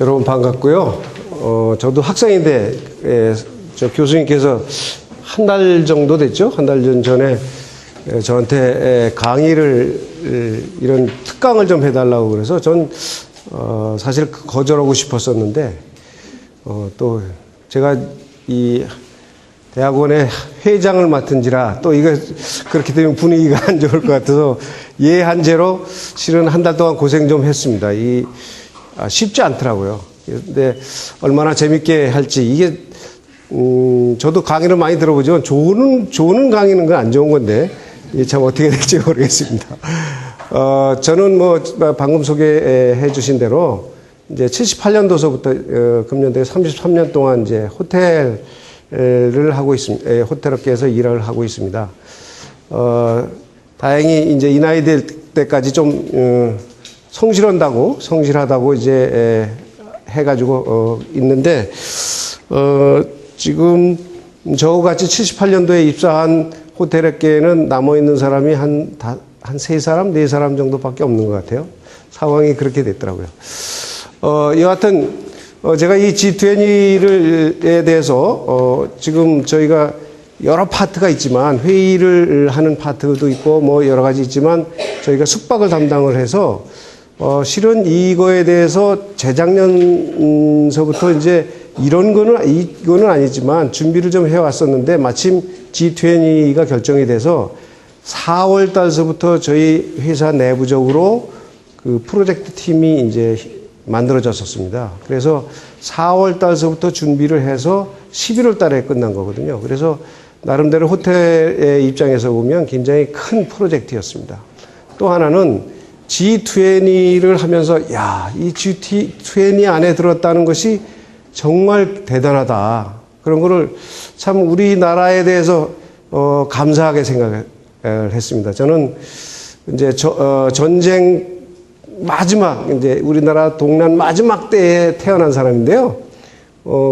여러분 반갑고요. 저도 학생인데 저 교수님께서 한 달 정도 됐죠? 한 달 전에 저한테 강의를 이런 특강을 좀 해달라고 그래서 전 사실 거절하고 싶었었는데 또 제가 이 대학원의 회장을 맡은지라 또 이거 그렇게 되면 분위기가 안 좋을 것 같아서 예한제로 실은 한 달 동안 고생 좀 했습니다. 쉽지 않더라고요. 근데 얼마나 재밌게 할지 이게 저도 강의를 많이 들어보지만 좋은 강의는 건 안 좋은 건데 이게 참 어떻게 될지 모르겠습니다. 저는 뭐 방금 소개해 주신 대로 이제 78년도서부터 금년도에 33년 동안 이제 호텔을 하고 있습니다. 호텔업계에서 일을 하고 있습니다. 다행히 이제 이 나이 될 때까지 좀 성실하다고 이제 해가지고 있는데 지금 저같이 78년도에 입사한 호텔업계에는 남아있는 사람이 한 3사람, 4사람 정도밖에 없는 것 같아요. 상황이 그렇게 됐더라고요. 여하튼 제가 이 G20에 대해서 지금 저희가 여러 파트가 있지만 회의를 하는 파트도 있고 뭐 여러 가지 있지만 저희가 숙박을 담당을 해서 실은 이거에 대해서 재작년서부터 이제 이거는 아니지만 준비를 좀 해왔었는데 마침 G20가 결정이 돼서 4월 달서부터 저희 회사 내부적으로 그 프로젝트 팀이 이제 만들어졌었습니다. 그래서 4월 달서부터 준비를 해서 11월 달에 끝난 거거든요. 그래서 나름대로 호텔의 입장에서 보면 굉장히 큰 프로젝트였습니다. 또 하나는 G20를 하면서 이 G20 안에 들었다는 것이 정말 대단하다. 그런 거를 참 우리나라에 대해서 감사하게 생각을 했습니다. 저는 이제 전쟁 마지막 이제 우리나라 동란 마지막 때에 태어난 사람인데요.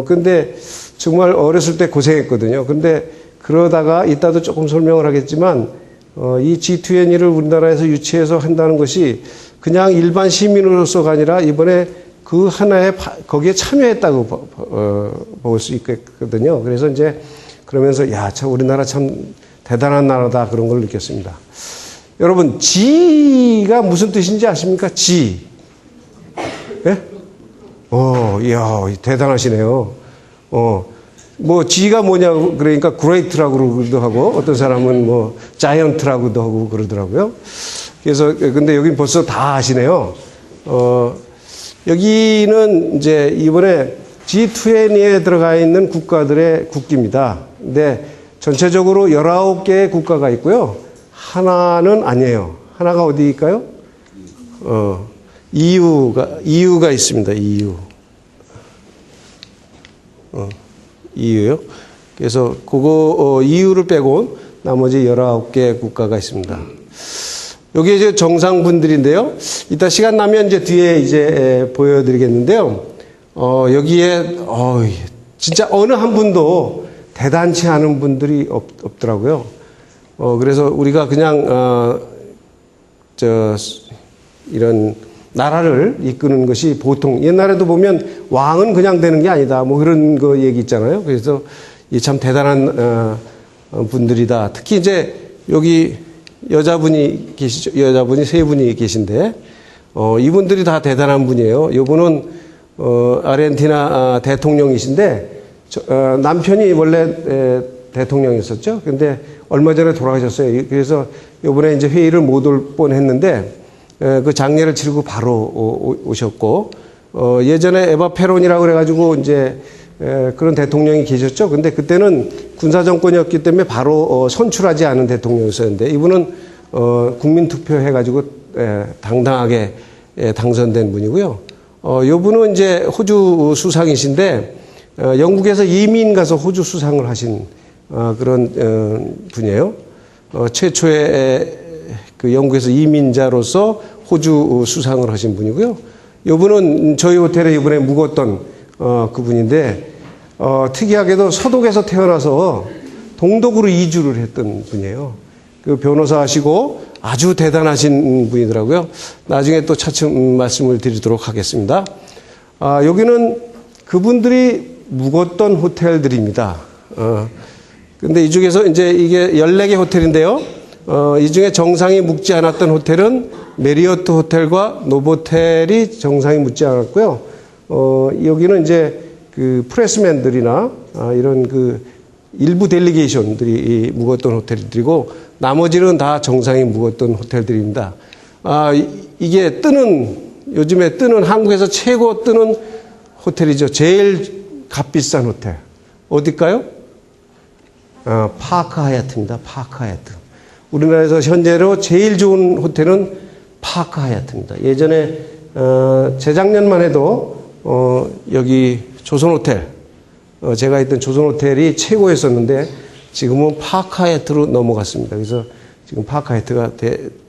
근데 정말 어렸을 때 고생했거든요. 근데 그러다가 이따도 조금 설명을 하겠지만 이 G20를 우리나라에서 유치해서 한다는 것이 그냥 일반 시민으로서가 아니라 이번에 그 하나에 거기에 참여했다고 볼 수 있거든요. 그래서 이제 그러면서 참 우리나라 참 대단한 나라다 그런 걸 느꼈습니다. 여러분 G가 무슨 뜻인지 아십니까? G. 예? 이야 대단하시네요. 뭐 G가 뭐냐고 그러니까 great라고 그러기도 하고 어떤 사람은 뭐 giant라고도 하고 그러더라고요. 그래서 근데 여긴 벌써 다 아시네요. 여기는 이제 이번에 G20에 들어가 있는 국가들의 국기입니다. 근데 전체적으로 19개의 국가가 있고요. 하나는 아니에요. 하나가 어디일까요? EU가 있습니다. EU요. 그래서 그거 EU를 빼고 나머지 19개 국가가 있습니다. 여기 이제 정상분들인데요. 이따 시간 나면 이제 뒤에 이제 보여드리겠는데요. 여기에 진짜 어느 한 분도 대단치 않은 분들이 없더라고요. 그래서 우리가 그냥 이런 나라를 이끄는 것이 보통 옛날에도 보면 왕은 그냥 되는 게 아니다. 뭐 그런 거 얘기 있잖아요. 그래서 참 대단한 분들이다. 특히 이제 여기 여자분이 계시죠. 여자분이 3분이 계신데 이분들이 다 대단한 분이에요. 이분은 아르헨티나 대통령이신데 남편이 원래 대통령이었었죠. 근데 얼마 전에 돌아가셨어요. 그래서 이번에 이제 회의를 못 올 뻔했는데 그 장례를 치르고 바로 오셨고 예전에 에바 페론이라고 그래가지고 이제 그런 대통령이 계셨죠. 근데 그때는 군사 정권이었기 때문에 바로 선출하지 않은 대통령이었는데 이분은 국민 투표해가지고 당당하게 당선된 분이고요. 이분은 이제 호주 수상이신데 영국에서 이민 가서 호주 수상을 하신 그런 분이에요. 최초의 그 영국에서 이민자로서 호주 수상을 하신 분이고요. 이분은 저희 호텔에 이번에 묵었던 그분인데 특이하게도 서독에서 태어나서 동독으로 이주를 했던 분이에요. 그 변호사 하시고 아주 대단하신 분이더라고요. 나중에 또 차츰 말씀을 드리도록 하겠습니다. 여기는 그분들이 묵었던 호텔들입니다. 근데 이 중에서 이제 이게 14개 호텔인데요. 이 중에 정상이 묵지 않았던 호텔은 메리어트 호텔과 노보텔이 정상이 묵지 않았고요. 여기는 이제 그 프레스맨들이나 이런 그 일부 델리게이션들이 묵었던 호텔들이고 나머지는 다 정상이 묵었던 호텔들입니다. 이게 요즘에 뜨는 한국에서 최고 뜨는 호텔이죠. 제일 값비싼 호텔. 어딜까요? 파크 하얏트입니다. 파크 하얏트. 우리나라에서 현재로 제일 좋은 호텔은 파크 하얏트입니다. 예전에 재작년만 해도 여기 조선호텔, 제가 있던 조선호텔이 최고였었는데 지금은 파크 하얏트로 넘어갔습니다. 그래서 지금 파크 하얏트가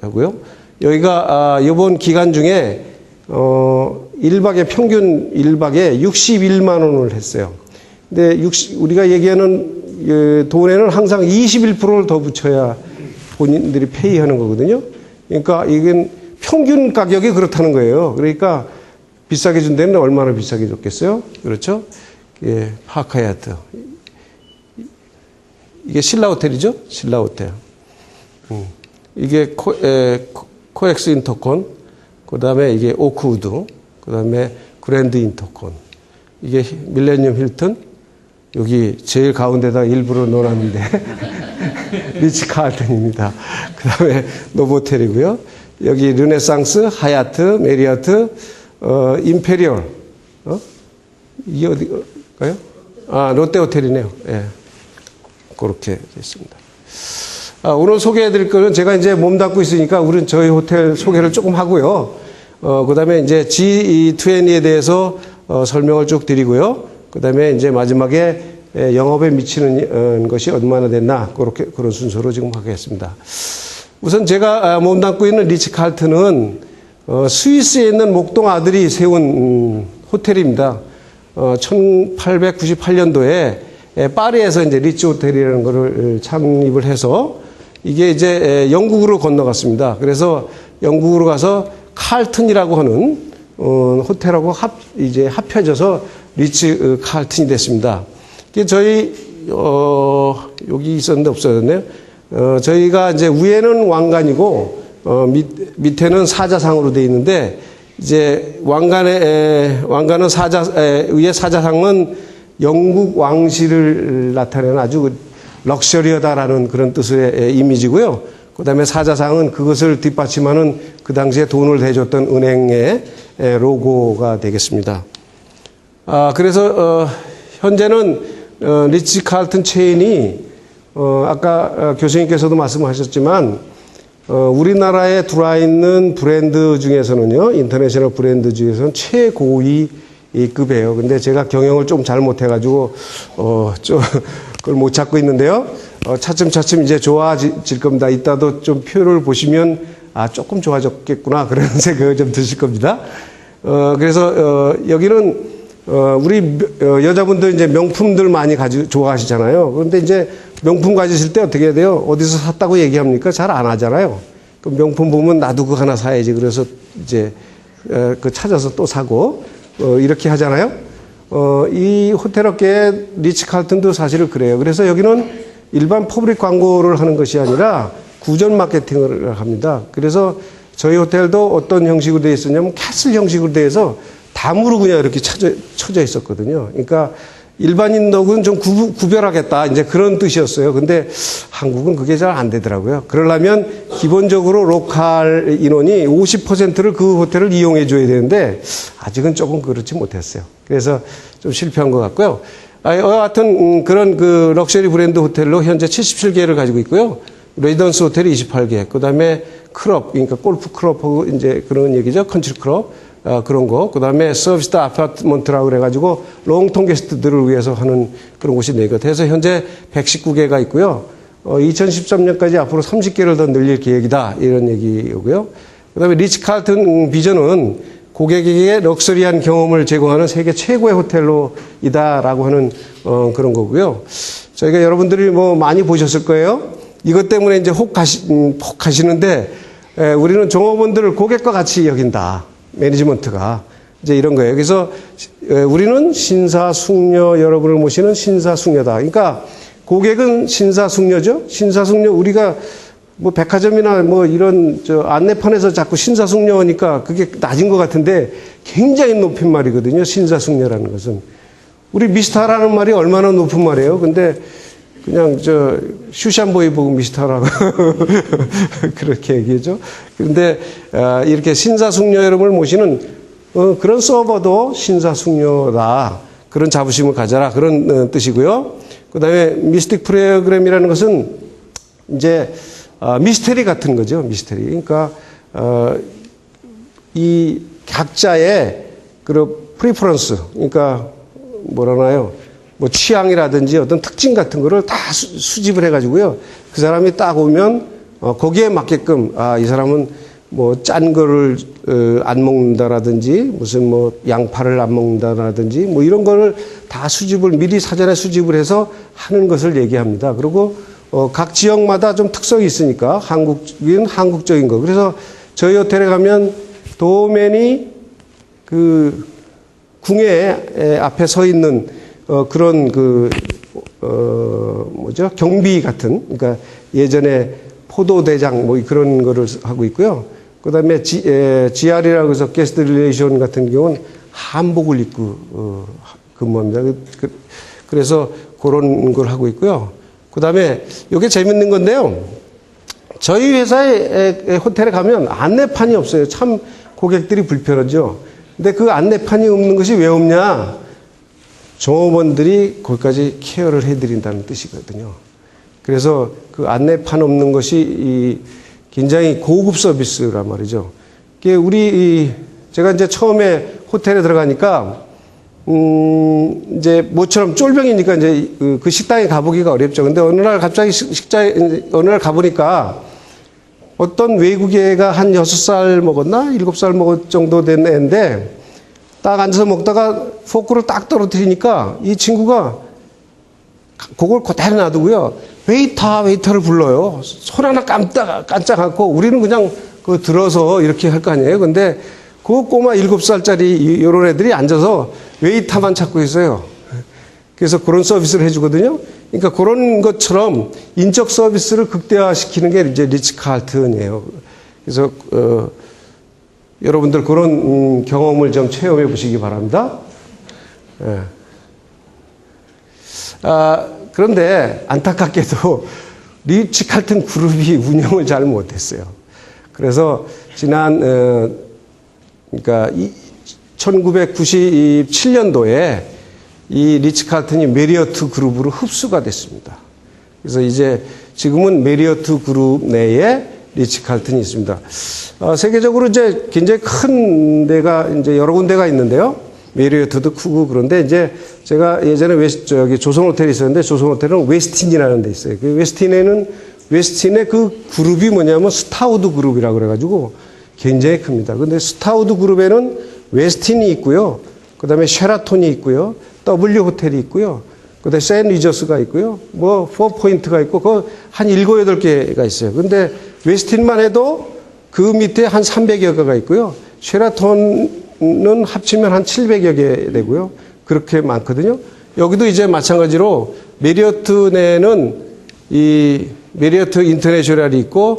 되고요. 여기가 이번 기간 중에 1박에 평균 1박에 61만 원을 했어요. 근데 우리가 얘기하는 돈에는 항상 21%를 더 붙여야 본인들이 페이하는 거거든요. 그러니까 이게 평균 가격이 그렇다는 거예요. 그러니까 비싸게 준 데는 얼마나 비싸게 줬겠어요? 그렇죠? 예, 파크 하얏트. 이게 신라 호텔이죠? 신라 호텔. 이게 코엑스 인터콘, 그 다음에 이게 오크우드, 그 다음에 그랜드 인터콘. 이게 밀레니엄 힐튼, 여기 제일 가운데다 일부러 넣어놨는데, 리치 칼튼입니다. 그 다음에 노보텔이고요. 여기 르네상스, 하얏트, 메리어트, 임페리얼, 이게 어디가요? 롯데 호텔이네요. 예. 그렇게 됐습니다. 오늘 소개해드릴 거는 제가 이제 몸담고 있으니까 우리는 저희 호텔 소개를 조금 하고요. 그 다음에 이제 G20에 대해서 설명을 쭉 드리고요. 그 다음에 이제 마지막에 영업에 미치는 것이 얼마나 됐나, 그런 순서로 지금 하겠습니다. 우선 제가 몸담고 있는 리치 칼튼은 스위스에 있는 목동 아들이 세운 호텔입니다. 1898년도에 파리에서 이제 리치 호텔이라는 것을 창립을 해서 이게 이제 영국으로 건너갔습니다. 그래서 영국으로 가서 칼튼이라고 하는 호텔하고 이제 합쳐져서 리치 칼튼이 됐습니다. 이게 저희 여기 있었는데 없어졌네요. 저희가 이제 위에는 왕관이고 밑에는 사자상으로 되어 있는데 이제 왕관은 위에 사자상은 영국 왕실을 나타내는 아주 럭셔리하다라는 그런 뜻의 이미지고요. 그 다음에 사자상은 그것을 뒷받침하는 그 당시에 돈을 대줬던 은행의 로고가 되겠습니다. 그래서 현재는 리치 칼튼 체인이 아까 교수님께서도 말씀하셨지만 우리나라에 들어와 있는 브랜드 중에서는요, 인터내셔널 브랜드 중에서는 최고위 급이에요. 근데 제가 경영을 좀 잘못해가지고 좀 그걸 못 찾고 있는데요. 차츰차츰 이제 좋아질 겁니다. 이따도 좀 표를 보시면 조금 좋아졌겠구나 그런 생각이 좀 드실 겁니다. 그래서 여기는 우리 여자분들 이제 명품들 많이 좋아하시잖아요. 그런데 이제 명품 가지실 때 어떻게 해야 돼요? 어디서 샀다고 얘기합니까? 잘 안 하잖아요. 그 명품 보면 나도 그거 하나 사야지. 그래서 이제 그 찾아서 또 사고 이렇게 하잖아요. 이 호텔 업계의 리치 칼튼도 사실은 그래요. 그래서 여기는 일반 퍼블릭 광고를 하는 것이 아니라 구전 마케팅을 합니다. 그래서 저희 호텔도 어떤 형식으로 되어 있었냐면 캐슬 형식으로 되어서 담으로 그냥 이렇게 쳐져 있었거든요. 그러니까 일반인하고는 좀 구별하겠다, 이제 그런 뜻이었어요. 근데 한국은 그게 잘 안 되더라고요. 그러려면 기본적으로 로컬 인원이 50%를 그 호텔을 이용해 줘야 되는데 아직은 조금 그렇지 못했어요. 그래서 좀 실패한 것 같고요. 여하튼 그런 그 럭셔리 브랜드 호텔로 현재 77개를 가지고 있고요. 레지던스 호텔이 28개. 그 다음에 클럽, 그러니까 골프 클럽하고 이제 그런 얘기죠. 컨트리 클럽. 그런 거. 그 다음에 서비스드 아파트먼트라고 그래가지고 롱텀 게스트들을 위해서 하는 그런 곳이 4곳 해서 현재 119개가 있고요. 2013년까지 앞으로 30개를 더 늘릴 계획이다. 이런 얘기고요. 그 다음에 리치 칼튼 비전은 고객에게 럭셔리한 경험을 제공하는 세계 최고의 호텔로이다라고 하는 그런 거고요. 저희가 여러분들이 뭐 많이 보셨을 거예요. 이것 때문에 이제 혹 가시는데 우리는 종업원들을 고객과 같이 여긴다. 매니지먼트가 이제 이런 거예요. 그래서 우리는 신사숙녀 여러분을 모시는 신사숙녀다. 그러니까 고객은 신사숙녀죠. 신사숙녀 우리가 뭐 백화점이나 뭐 이런 안내판에서 자꾸 신사숙녀니까 그게 낮은 것 같은데 굉장히 높은 말이거든요. 신사숙녀라는 것은. 우리 미스터라는 말이 얼마나 높은 말이에요. 근데 그냥 슈샨보이 보고 미스터라고 그렇게 얘기하죠. 그런데 이렇게 신사숙녀 여러분을 모시는 그런 서버도 신사숙녀다. 그런 자부심을 가져라. 그런 뜻이고요. 그 다음에 미스틱 프로그램이라는 것은 이제 미스테리 같은 거죠. 미스테리. 그러니까 이 각자의 그 프리퍼런스, 그러니까 뭐라나요? 뭐 취향이라든지 어떤 특징 같은 거를 다 수집을 해가지고요. 그 사람이 딱 오면 거기에 맞게끔 이 사람은 뭐 짠 거를 안 먹는다라든지 무슨 뭐 양파를 안 먹는다라든지 뭐 이런 거를 다 수집을 미리 사전에 수집을 해서 하는 것을 얘기합니다. 그리고 각 지역마다 좀 특성이 있으니까 한국인 한국적인 거. 그래서 저희 호텔에 가면 도맨이 그 궁예 앞에 서 있는 그런 뭐죠? 경비 같은, 그러니까 예전에 포도대장 뭐 그런 거를 하고 있고요. 그 다음에 GR이라고 해서 게스트 릴레이션 같은 경우는 한복을 입고 근무합니다. 그래서 그런 걸 하고 있고요. 그 다음에 이게 재밌는 건데요. 저희 회사의 호텔에 가면 안내판이 없어요. 참 고객들이 불편하죠. 근데 그 안내판이 없는 것이 왜 없냐? 종업원들이 거기까지 케어를 해드린다는 뜻이거든요. 그래서 그 안내판 없는 것이 굉장히 고급 서비스란 말이죠. 제가 이제 처음에 호텔에 들어가니까, 이제 모처럼 쫄병이니까 이제 그 식당에 가보기가 어렵죠. 근데 어느 날 갑자기 어느 날 가보니까 어떤 외국애가 한 6살 먹었나? 7살 먹을 정도 된 애인데 딱 앉아서 먹다가 포크를 딱 떨어뜨리니까 이 친구가 그걸 그대로 놔두고요. 웨이터를 불러요. 손 하나 깜짝 않고 우리는 그냥 그거 들어서 이렇게 할 거 아니에요. 근데 그 꼬마 7살짜리 이런 애들이 앉아서 웨이터만 찾고 있어요. 그래서 그런 서비스를 해주거든요. 그러니까 그런 것처럼 인적 서비스를 극대화시키는 게 이제 리츠칼튼이에요. 그래서 여러분들 그런 경험을 좀 체험해 보시기 바랍니다. 예. 그런데 안타깝게도 리츠칼튼 그룹이 운영을 잘 못했어요. 그래서 지난 그러니까 1997년도에 이 리츠칼튼이 메리어트 그룹으로 흡수가 됐습니다. 그래서 이제 지금은 메리어트 그룹 내에 리츠칼튼이 있습니다. 세계적으로 이제 굉장히 큰 데가 이제 여러 군데가 있는데요. 메리어트도 크고 그런데 이제 제가 예전에 조선호텔이 있었는데 조선호텔은 웨스틴이라는 데 있어요. 그 웨스틴의 그 그룹이 뭐냐면 스타우드 그룹이라고 그래가지고 굉장히 큽니다. 근데 스타우드 그룹에는 웨스틴이 있고요. 그 다음에 쉐라톤이 있고요. W 호텔이 있고요. 그 다음에 샌 리저스가 있고요. 뭐, 4포인트가 있고, 한 7, 8개가 있어요. 근데 웨스틴만 해도 그 밑에 한 300여 개가 있고요. 쉐라톤은 합치면 한 700여 개 되고요. 그렇게 많거든요. 여기도 이제 마찬가지로 메리어트 내에는 이 메리어트 인터내셔널이 있고,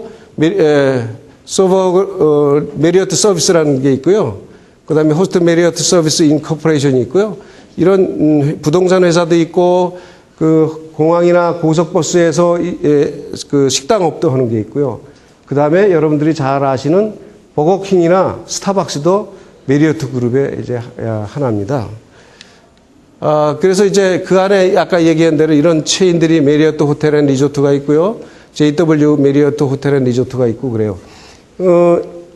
메리어트 서비스라는 게 있고요. 그 다음에 호스트 메리어트 서비스 인코퍼레이션이 있고요. 이런 부동산 회사도 있고, 그 공항이나 고속버스에서 그 식당업도 하는 게 있고요. 그 다음에 여러분들이 잘 아시는 버거킹이나 스타벅스도 메리어트 그룹의 이제 하나입니다. 그래서 이제 그 안에 아까 얘기한 대로 이런 체인들이 메리어트 호텔 앤 리조트가 있고요. JW 메리어트 호텔 앤 리조트가 있고 그래요.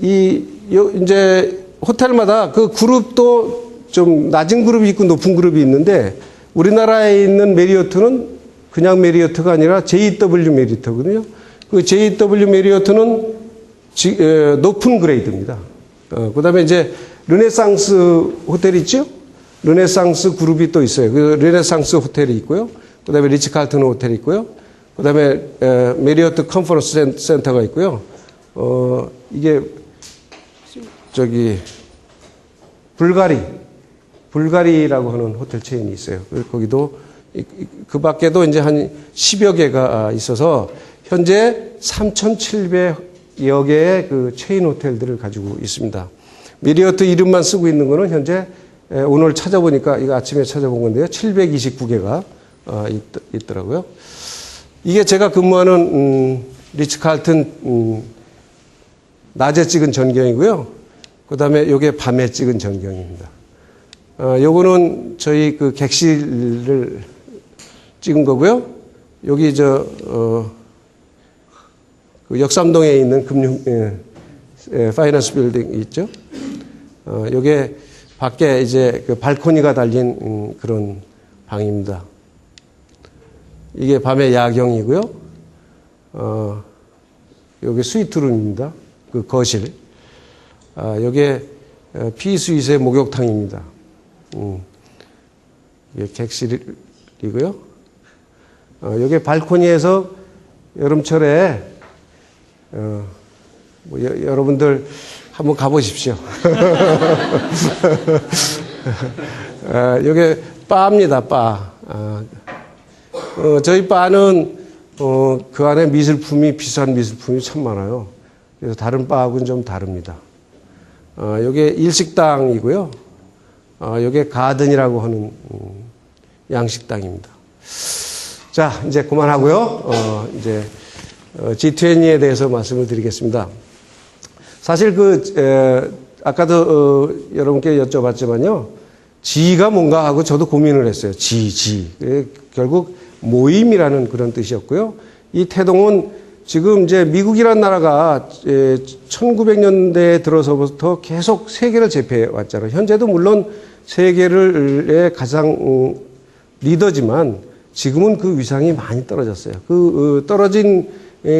이제 호텔마다 그 그룹도 좀 낮은 그룹이 있고 높은 그룹이 있는데 우리나라에 있는 메리어트는 그냥 메리어트가 아니라 JW 메리어트거든요. 그 JW 메리어트는 높은 그레이드입니다. 그 다음에 이제 르네상스 호텔 있죠? 르네상스 그룹이 또 있어요. 그 르네상스 호텔이 있고요. 그 다음에 리츠칼튼 호텔이 있고요. 그 다음에 메리어트 컨퍼런스 센터가 있고요. 이게 불가리라고 하는 호텔 체인이 있어요. 거기도 그 밖에도 이제 한 10여 개가 있어서 현재 3,700여 개의 그 체인 호텔들을 가지고 있습니다. 메리어트 이름만 쓰고 있는 거는 현재 오늘 찾아보니까 이거 아침에 찾아본 건데요. 729개가 있더라고요. 이게 제가 근무하는 리츠칼튼 낮에 찍은 전경이고요. 그다음에 요게 밤에 찍은 전경입니다. 요거는 저희 그 객실을 찍은 거고요. 여기 그 역삼동에 있는 파이낸스 빌딩 있죠. 요게 밖에 이제 그 발코니가 달린 그런 방입니다. 이게 밤의 야경이고요. 여기 스위트룸입니다. 그 거실. 요게 피스윗의 목욕탕입니다. 이게 객실이고요. 요게 발코니에서 여름철에 여러분들 한번 가보십시오. 요게 바입니다, 바. 저희 바는 그 안에 비싼 미술품이 참 많아요. 그래서 다른 바하고는 좀 다릅니다. 요게 일식당이고요. 요게 가든이라고 하는 양식당입니다. 자, 이제 그만하고요. 이제 G20에 대해서 말씀을 드리겠습니다. 사실 아까도 여러분께 여쭤봤지만요. G가 뭔가 하고 저도 고민을 했어요. G. 결국 모임이라는 그런 뜻이었고요. 이 태동은 지금 이제 미국이라는 나라가 1900년대에 들어서부터 계속 세계를 제패해 왔잖아요. 현재도 물론 세계의 가장 리더지만 지금은 그 위상이 많이 떨어졌어요. 떨어진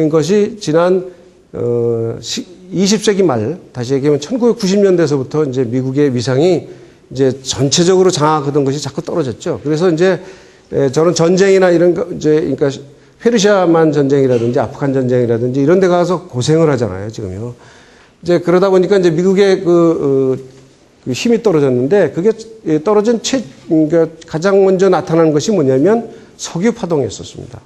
것이 지난 20세기 말, 다시 얘기하면 1990년대에서부터 이제 미국의 위상이 이제 전체적으로 장악하던 것이 자꾸 떨어졌죠. 그래서 이제 저는 전쟁이나 이런 거 이제 그러니까 페르시아만 전쟁이라든지 아프간 전쟁이라든지 이런 데 가서 고생을 하잖아요, 지금요. 이제 그러다 보니까 이제 미국의 그 힘이 떨어졌는데 그게 떨어진 그러니까 가장 먼저 나타나는 것이 뭐냐면 석유 파동이었었습니다.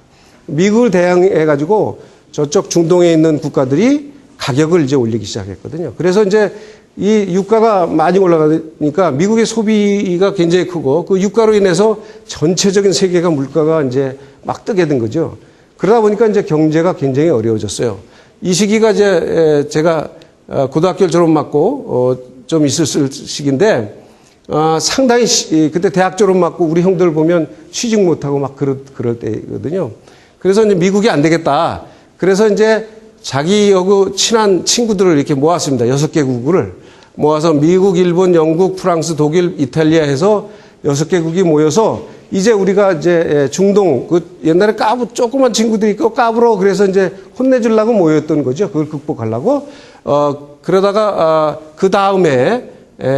미국을 대항해 가지고 저쪽 중동에 있는 국가들이 가격을 이제 올리기 시작했거든요. 그래서 이제 이 유가가 많이 올라가니까 미국의 소비가 굉장히 크고 그 유가로 인해서 전체적인 세계가 물가가 이제 막 뜨게 된 거죠. 그러다 보니까 이제 경제가 굉장히 어려워졌어요. 이 시기가 이제 제가 고등학교를 졸업 맞고 좀 있었을 시기인데 상당히 그때 대학 졸업 맞고 우리 형들 보면 취직 못하고 막 그럴 때거든요. 그래서 이제 미국이 안 되겠다. 그래서 이제 자기하고 친한 친구들을 이렇게 모았습니다. 6개국을 모아서 미국, 일본, 영국, 프랑스, 독일, 이탈리아 해서 6개국이 모여서 이제 우리가 이제 중동, 옛날에 조그만 친구들이 있고 까불어 그래서 이제 혼내주려고 모였던 거죠. 그걸 극복하려고. 그러다가, 그 다음에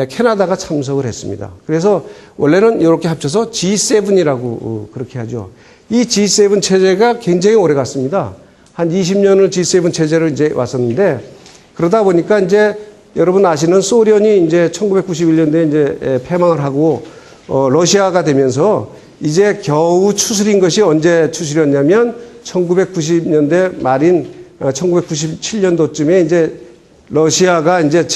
캐나다가 참석을 했습니다. 그래서 원래는 이렇게 합쳐서 G7이라고 그렇게 하죠. 이 G7 체제가 굉장히 오래 갔습니다. 한 20년을 G7 체제로 이제 왔었는데 그러다 보니까 이제 여러분 아시는 소련이 이제 1991년도에 이제 패망을 하고 러시아가 되면서 이제 겨우 추스린 것이 언제 추스렸냐면 1990년대 말인 1997년도쯤에 이제 러시아가 이제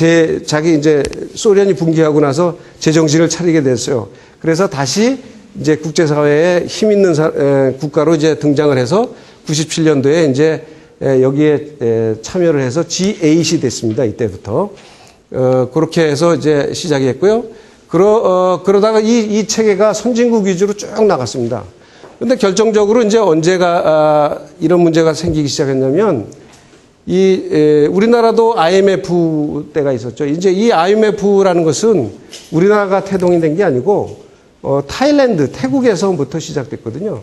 자기 이제 소련이 붕괴하고 나서 제정신을 차리게 됐어요. 그래서 다시 이제 국제사회에 힘 있는 국가로 이제 등장을 해서 97년도에 이제 여기에 참여를 해서 G8이 됐습니다. 이때부터. 그렇게 해서 이제 시작이 했고요. 그러다가 이 체계가 선진국 위주로 쭉 나갔습니다. 근데 결정적으로 이제 언제가 이런 문제가 생기기 시작했냐면 우리나라도 IMF 때가 있었죠. 이제 이 IMF라는 것은 우리나라가 태동이 된 게 아니고 타일랜드, 태국에서부터 시작됐거든요.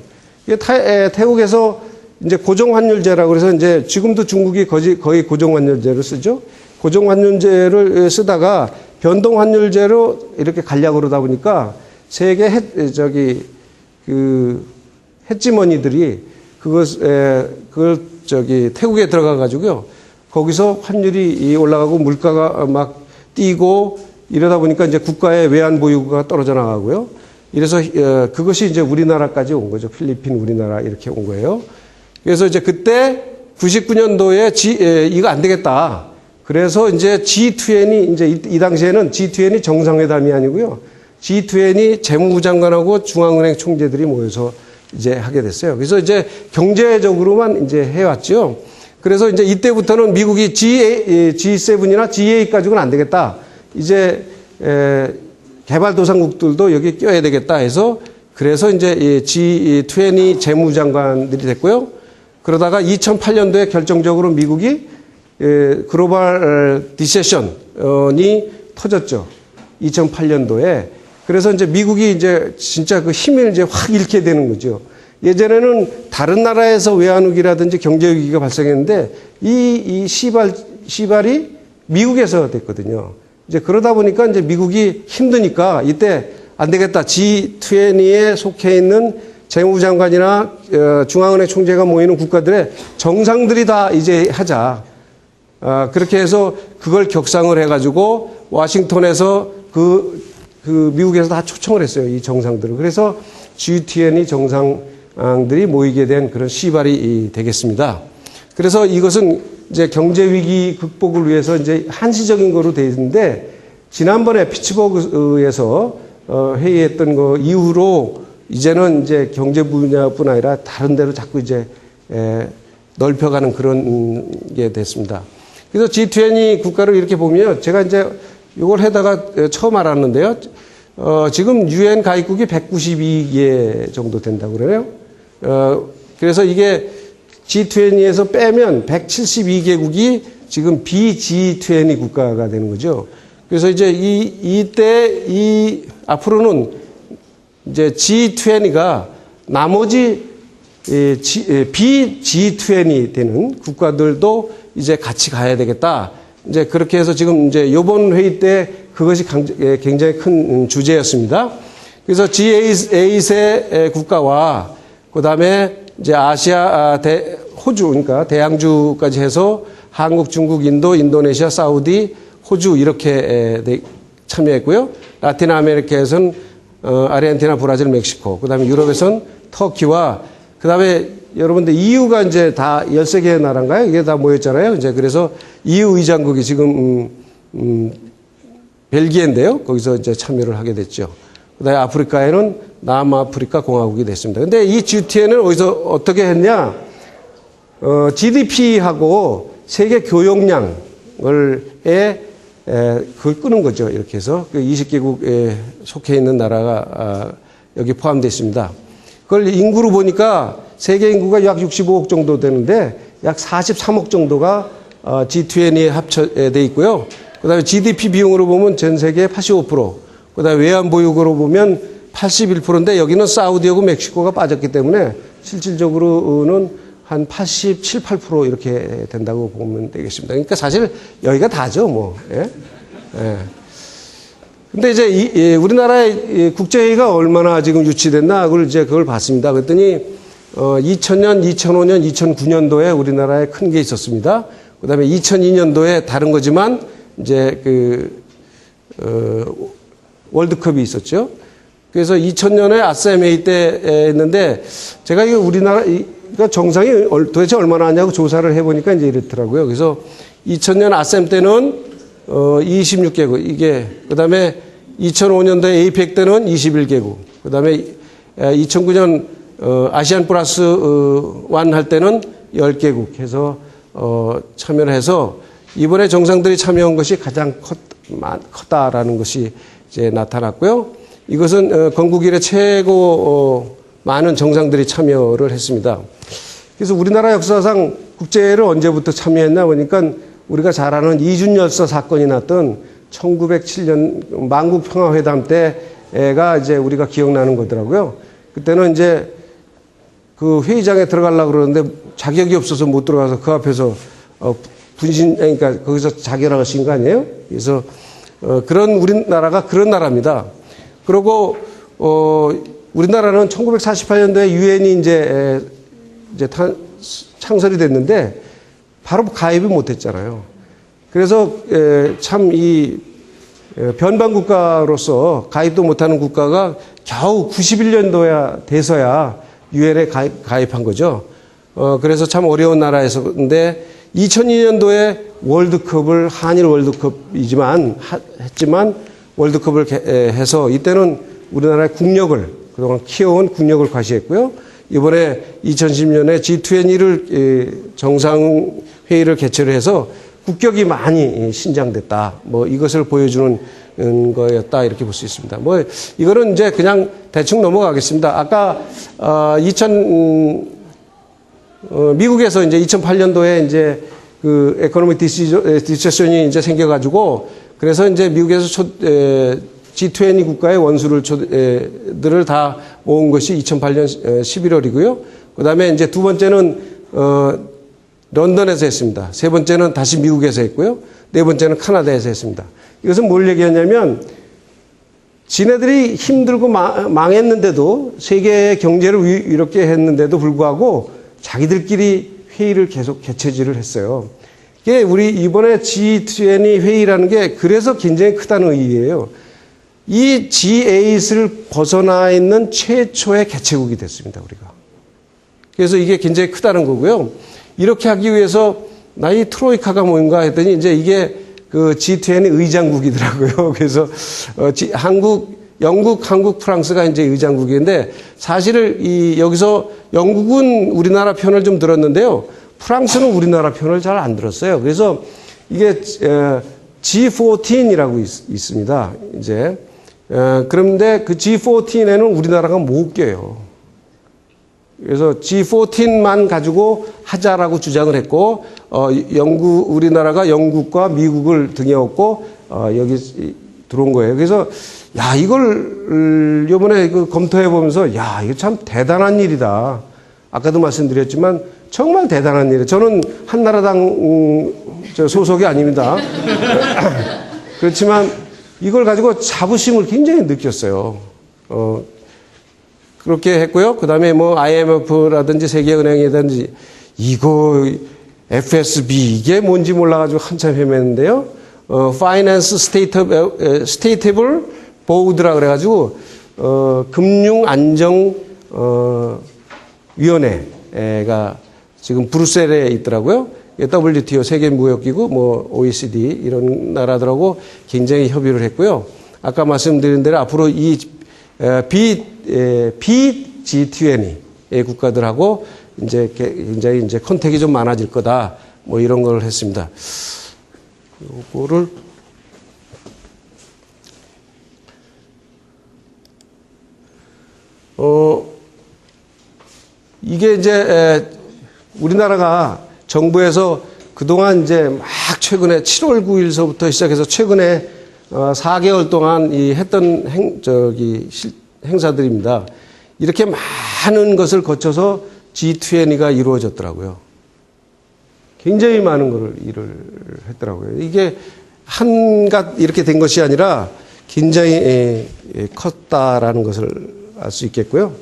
태국에서 이제 고정환율제라고 해서 이제 지금도 중국이 거의 고정환율제를 쓰죠. 고정환율제를 쓰다가 변동환율제로 이렇게 가려고 그러다 보니까 세계 헤지머니들이 그걸 태국에 들어가 가지고요. 거기서 환율이 올라가고 물가가 막 뛰고 이러다 보니까 이제 국가의 외환 보유고가 떨어져 나가고요. 이래서 그것이 이제 우리나라까지 온 거죠. 필리핀, 우리나라 이렇게 온 거예요. 그래서 이제 그때 99년도에 이거 안 되겠다. 그래서 이제 G20 이제 이 당시에는 G20 정상회담이 아니고요. G20 재무부 장관하고 중앙은행 총재들이 모여서 이제 하게 됐어요. 그래서 이제 경제적으로만 이제 해왔죠. 그래서 이제 이때부터는 미국이 G7이나 G8 가지고는 안 되겠다. 이제 개발도상국들도 여기 껴야 되겠다 해서 그래서 이제 G20 재무장관들이 됐고요. 그러다가 2008년도에 결정적으로 미국이 글로벌 디세션이 터졌죠. 2008년도에. 그래서 이제 미국이 이제 진짜 그 힘을 이제 확 잃게 되는 거죠. 예전에는 다른 나라에서 외환위기라든지 경제위기가 발생했는데 이 시발이 미국에서 됐거든요. 이제 그러다 보니까 이제 미국이 힘드니까 이때 안 되겠다. G20에 속해 있는 재무장관이나 중앙은행 총재가 모이는 국가들의 정상들이 다 이제 하자. 그렇게 해서 그걸 격상을 해가지고 워싱턴에서 미국에서 다 초청을 했어요. 이 정상들을. 그래서 G20 정상들이 모이게 된 그런 시발이 되겠습니다. 그래서 이것은 이제 경제위기 극복을 위해서 이제 한시적인 거로 되어 있는데 지난번에 피츠버그에서 회의했던 거 이후로 이제는 이제 경제 분야뿐 아니라 다른 데로 자꾸 이제 넓혀가는 그런 게 됐습니다. 그래서 G20 국가를 이렇게 보면 제가 이제 이걸 해다가 처음 알았는데요. 지금 UN 가입국이 192개 정도 된다고 그래요. 그래서 이게 G20에서 빼면 172개국이 지금 비G20 국가가 되는 거죠. 그래서 이제 이때 앞으로는 이제 G20가 나머지 비G20 되는 국가들도 이제 같이 가야 되겠다. 이제 그렇게 해서 지금 이제 이번 회의 때 그것이 굉장히 큰 주제였습니다. 그래서 G8의 국가와 그 다음에 이제 아시아, 호주, 그러니까 대양주까지 해서 한국, 중국, 인도, 인도네시아, 사우디, 호주 이렇게 참여했고요. 라틴 아메리카에서는 아르헨티나, 브라질, 멕시코, 그 다음에 유럽에서는 터키와 그 다음에 여러분들 EU가 이제 다 13개의 나라인가요? 이게 다 모였잖아요. 이제 그래서 EU 의장국이 지금, 벨기에인데요. 거기서 이제 참여를 하게 됐죠. 그 다음에 아프리카에는 남아프리카 공화국이 됐습니다. 근데 이 G20는 어디서 어떻게 했냐? GDP하고 세계 교역량을, 그걸 끄는 거죠. 이렇게 해서 20개국에 속해 있는 나라가 여기 포함되어 있습니다. 그걸 인구로 보니까 세계 인구가 약 65억 정도 되는데 약 43억 정도가 G20에 합쳐져 있고요. 그 다음에 GDP 비용으로 보면 전 세계의 85%, 그 다음에 외환 보유고로 보면 81%인데 여기는 사우디하고 멕시코가 빠졌기 때문에 실질적으로는 한 87, 8% 이렇게 된다고 보면 되겠습니다. 그러니까 사실 여기가 다죠, 뭐. 예? 예. 근데 이제 우리나라의 국제회의가 얼마나 지금 유치됐나 그걸 봤습니다. 그랬더니 2000년, 2005년, 2009년도에 우리나라에 큰 게 있었습니다. 그다음에 2002년도에 다른 거지만 이제 월드컵이 있었죠. 그래서 2000년에 아셈 회의 때 했는데 제가 이거 우리나라 그러니까 정상이 도대체 얼마나 하냐고 조사를 해보니까 이제 이렇더라고요. 그래서 2000년 아셈 때는 26개국, 이게, 그 다음에 2005년도에 에이펙 때는 21개국, 그 다음에 2009년 아시안 플러스 원 할 때는 10개국 해서 참여를 해서 이번에 정상들이 참여한 것이 가장 컸다라는 것이 이제 나타났고요. 이것은 건국 이래 최고 많은 정상들이 참여를 했습니다. 그래서 우리나라 역사상 국제회의를 언제부터 참여했나 보니까 우리가 잘 아는 이준열서 사건이 났던 1907년 만국평화회담 때가 이제 우리가 기억나는 거더라고요. 그때는 이제 그 회의장에 들어가려고 그러는데 자격이 없어서 못 들어가서 그 앞에서 그러니까 거기서 자결하신 거 아니에요? 그래서 그런 우리나라가 그런 나라입니다. 그리고 우리나라는 1948년도에 유엔이 이제 창설이 됐는데 바로 가입을 못했잖아요. 그래서 참 변방 국가로서 가입도 못하는 국가가 겨우 91년도야 돼서야 유엔에 가입한 거죠. 그래서 참 어려운 나라에서인데 2002년도에 월드컵을 한일 월드컵이지만 했지만 월드컵을 해서 이때는 우리나라의 국력을 그동안 키워온 국력을 과시했고요. 이번에 2010년에 G20를 정상회의를 개최를 해서 국격이 많이 신장됐다. 뭐 이것을 보여주는 거였다 이렇게 볼 수 있습니다. 뭐 이거는 이제 그냥 대충 넘어가겠습니다. 아까 미국에서 이제 2008년도에 이제 그 에코노믹 디세션이 이제 생겨가지고 그래서 이제 미국에서 G20 국가의 원수들을 다 모은 것이 2008년 11월이고요. 그 다음에 이제 두 번째는 런던에서 했습니다. 세 번째는 다시 미국에서 했고요. 네 번째는 카나다에서 했습니다. 이것은 뭘 얘기하냐면 지네들이 힘들고 망했는데도 세계의 경제를 이렇게 했는데도 불구하고 자기들끼리 회의를 계속 개최지를 했어요. 이게 우리 이번에 G20 회의라는 게 그래서 굉장히 크다는 의미예요. 이 G8을 벗어나 있는 최초의 개최국이 됐습니다, 우리가. 그래서 이게 굉장히 크다는 거고요. 이렇게 하기 위해서 이 트로이카가 뭔가 했더니 이제 이게 그 G20 의장국이더라고요. 그래서 영국, 한국, 프랑스가 이제 의장국인데 사실은 여기서 영국은 우리나라 편을 좀 들었는데요. 프랑스는 우리나라 편을 잘 안 들었어요. 그래서 이게 G14이라고 있습니다. 이제 그런데 그 G14에는 우리나라가 못 껴요. 그래서 G14만 가지고 하자라고 주장을 했고 우리나라가 영국과 미국을 등에 업고 여기 들어온 거예요. 그래서 이걸 이번에 검토해 보면서 이거 참 대단한 일이다. 아까도 말씀드렸지만 정말 대단한 일이에요. 저는 한나라당 소속이 아닙니다. 그렇지만 이걸 가지고 자부심을 굉장히 느꼈어요. 그렇게 했고요. 그 다음에 뭐 IMF라든지 세계은행이라든지 이거 FSB 이게 뭔지 몰라가지고 한참 헤맸는데요. Finance Stable Board라 그래가지고 금융안정위원회가 지금 브뤼셀에 있더라고요. WTO 세계무역기구, 뭐 OECD 이런 나라들하고 굉장히 협의를 했고요. 아까 말씀드린 대로 앞으로 이 G20의 국가들하고 이제 굉장히 이제 컨택이 좀 많아질 거다. 뭐 이런 걸 했습니다. 요거를 이게 이제 우리나라가 정부에서 그동안 이제 막 최근에 7월 9일서부터 시작해서 최근에 4개월 동안 했던 행사들입니다. 이렇게 많은 것을 거쳐서 G20가 이루어졌더라고요. 굉장히 많은 일을 했더라고요. 이게 한갓 이렇게 된 것이 아니라 굉장히 컸다라는 것을 알 수 있겠고요.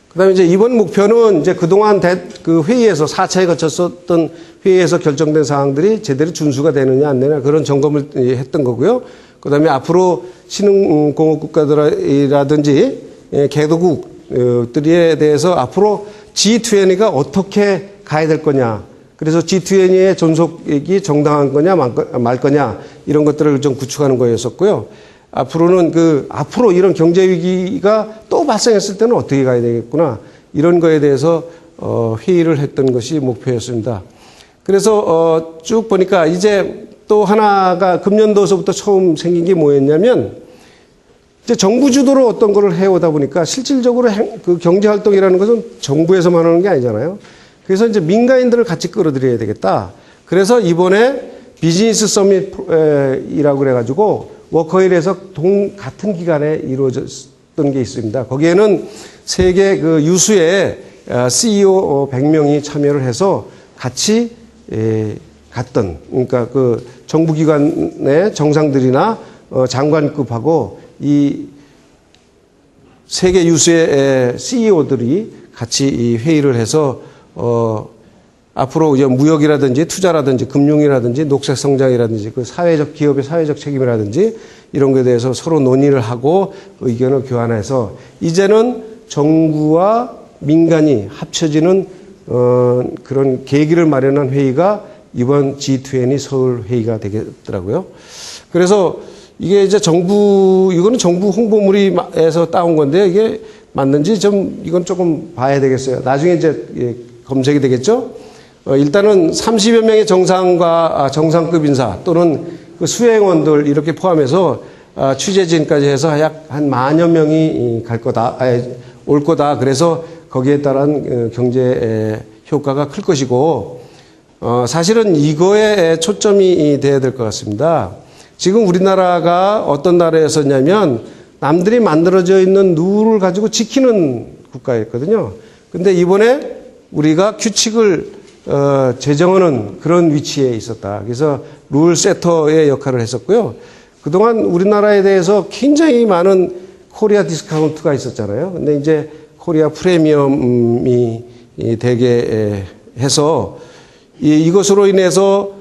그 다음에 이제 이번 목표는 이제 그동안 그 회의에서 4차에 거쳤었던 회의에서 결정된 사항들이 제대로 준수가 되느냐 안 되느냐 그런 점검을 했던 거고요. 그 다음에 앞으로 신흥공업국가들이라든지 개도국들에 대해서 앞으로 G20가 어떻게 가야 될 거냐. 그래서 G20의 존속이 정당한 거냐 말 거냐 이런 것들을 좀 구축하는 거였었고요. 앞으로는 앞으로 이런 경제 위기가 또 발생했을 때는 어떻게 가야 되겠구나 이런 거에 대해서 회의를 했던 것이 목표였습니다. 그래서 쭉 보니까 이제 또 하나가 금년도서부터 처음 생긴 게 뭐였냐면 이제 정부 주도로 어떤 거를 해오다 보니까 실질적으로 그 경제 활동이라는 것은 정부에서만 하는 게 아니잖아요. 그래서 이제 민간인들을 같이 끌어들여야 되겠다. 그래서 이번에 비즈니스 서밋이라고 그래가지고 워커힐에서 같은 기간에 이루어졌던 게 있습니다. 거기에는 세계 유수의 CEO 100명이 참여를 해서 같이 갔던, 그러니까 정부기관의 정상들이나 장관급하고 이 세계 유수의 CEO들이 같이 이 회의를 해서 앞으로 이제 무역이라든지 투자라든지 금융이라든지 녹색 성장이라든지 그 사회적 기업의 사회적 책임이라든지 이런 것에 대해서 서로 논의를 하고 의견을 교환해서 이제는 정부와 민간이 합쳐지는 그런 계기를 마련한 회의가 이번 G20 서울 회의가 되겠더라고요. 그래서 이게 이제 이거는 정부 홍보물에서 따온 건데 이게 맞는지 좀 이건 조금 봐야 되겠어요. 나중에 이제 검색이 되겠죠. 일단은 30여 명의 정상과 정상급 인사 또는 그 수행원들 이렇게 포함해서 취재진까지 해서 약 한 10,000여 명이 올 거다. 그래서 거기에 따른 경제 효과가 클 것이고, 사실은 이거에 초점이 돼야 될 것 같습니다. 지금 우리나라가 어떤 나라였었냐면 남들이 만들어져 있는 룰을 가지고 지키는 국가였거든요. 근데 이번에 우리가 규칙을 제정하는 그런 위치에 있었다. 그래서 룰 세터의 역할을 했었고요. 그동안 우리나라에 대해서 굉장히 많은 코리아 디스카운트가 있었잖아요. 근데 이제 코리아 프리미엄이 되게 해서 이것으로 인해서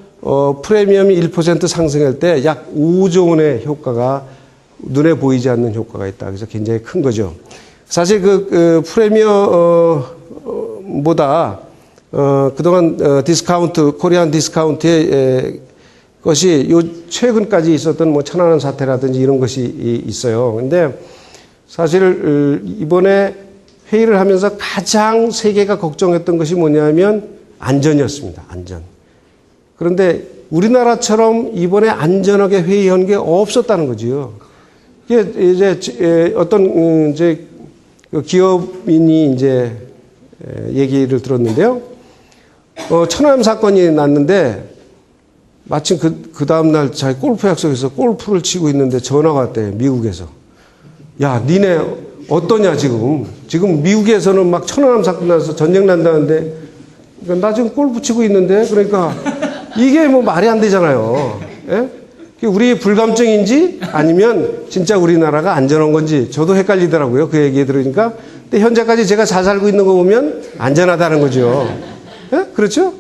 프리미엄이 1% 상승할 때 약 5조 원의 효과가 눈에 보이지 않는 효과가 있다. 그래서 굉장히 큰 거죠. 사실 그 프리미엄보다 그동안 디스카운트, 코리안 디스카운트의 것이 최근까지 있었던 뭐 천안함 사태라든지 이런 것이 있어요. 근데 사실 이번에 회의를 하면서 가장 세계가 걱정했던 것이 뭐냐면 안전이었습니다. 안전. 그런데 우리나라처럼 이번에 안전하게 회의한 게 없었다는 거지요. 이게 이제 어떤 이제 기업인이 이제 얘기를 들었는데요. 천안함 사건이 났는데 마침 그 다음날 자기 골프 약속에서 골프를 치고 있는데 전화가 왔대요. 미국에서. 야, 니네 어떠냐 지금. 지금 미국에서는 막 천안함 사건 나서 전쟁 난다는데 나 지금 골프 치고 있는데 그러니까 이게 뭐 말이 안 되잖아요. 예? 우리 불감증인지 아니면 진짜 우리나라가 안전한 건지 저도 헷갈리더라고요. 그 얘기 들으니까. 근데 현재까지 제가 잘 살고 있는 거 보면 안전하다는 거죠. 예? 그렇죠?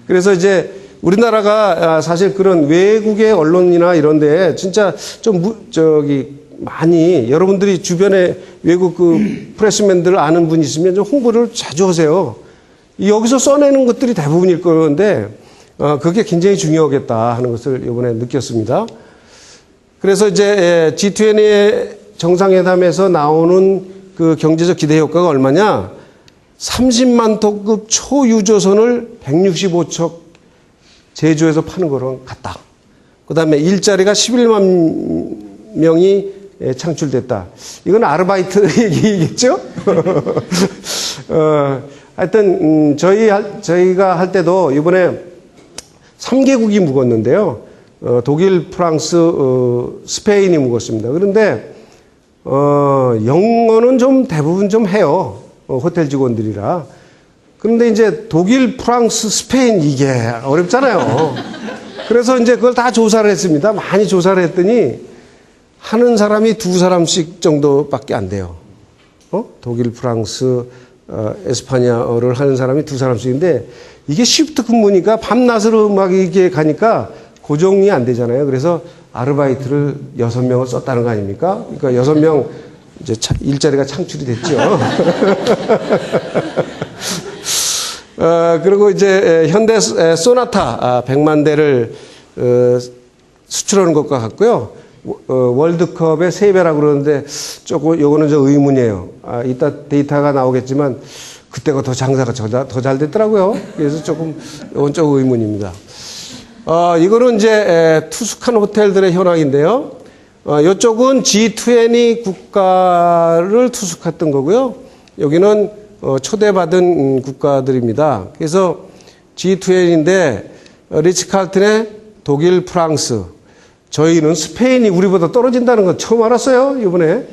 그래서 이제 우리나라가 사실 그런 외국의 언론이나 이런 데 진짜 좀 많이 여러분들이 주변에 외국 그 프레스맨들 아는 분 있으면 좀 홍보를 자주 하세요. 여기서 써내는 것들이 대부분일 건데 그게 굉장히 중요하겠다 하는 것을 이번에 느꼈습니다. 그래서 이제 G20 정상회담에서 나오는 그 경제적 기대 효과가 얼마냐? 30만 톤급 초유조선을 165척 제조해서 파는 거랑 같다. 그 다음에 일자리가 11만 명이 창출됐다. 이건 아르바이트 얘기겠죠? 하여튼, 저희가 할 때도 이번에 3개국이 묵었는데요. 독일, 프랑스, 스페인이 묵었습니다. 그런데, 영어는 좀 대부분 좀 해요. 호텔 직원들이라. 그런데 이제 독일, 프랑스, 스페인 이게 어렵잖아요. 그래서 이제 그걸 다 조사를 했습니다. 많이 조사를 했더니 하는 사람이 2사람씩 정도밖에 안 돼요. 독일, 프랑스, 에스파냐어를 하는 사람이 2사람씩인데 이게 시프트 근무니까 밤낮으로 막 이렇게 가니까 고정이 안 되잖아요. 그래서 아르바이트를 6명을 썼다는 거 아닙니까? 그러니까 6명 이제 일자리가 창출이 됐죠. 그리고 이제 현대 소나타 100만 대를 수출하는 것과 같고요. 월드컵의 3배라고 그러는데 조금 요거는 저 의문이에요. 이따 데이터가 나오겠지만 그때가 더 장사가 더 잘 됐더라고요. 그래서 조금 이건 조금 의문입니다. 이거는 이제 투숙한 호텔들의 현황인데요. 이쪽은 G20 국가를 투숙했던 거고요. 여기는 초대받은 국가들입니다. 그래서 G20인데 리츠칼튼의 독일, 프랑스, 저희는 스페인이 우리보다 떨어진다는 건 처음 알았어요. 이번에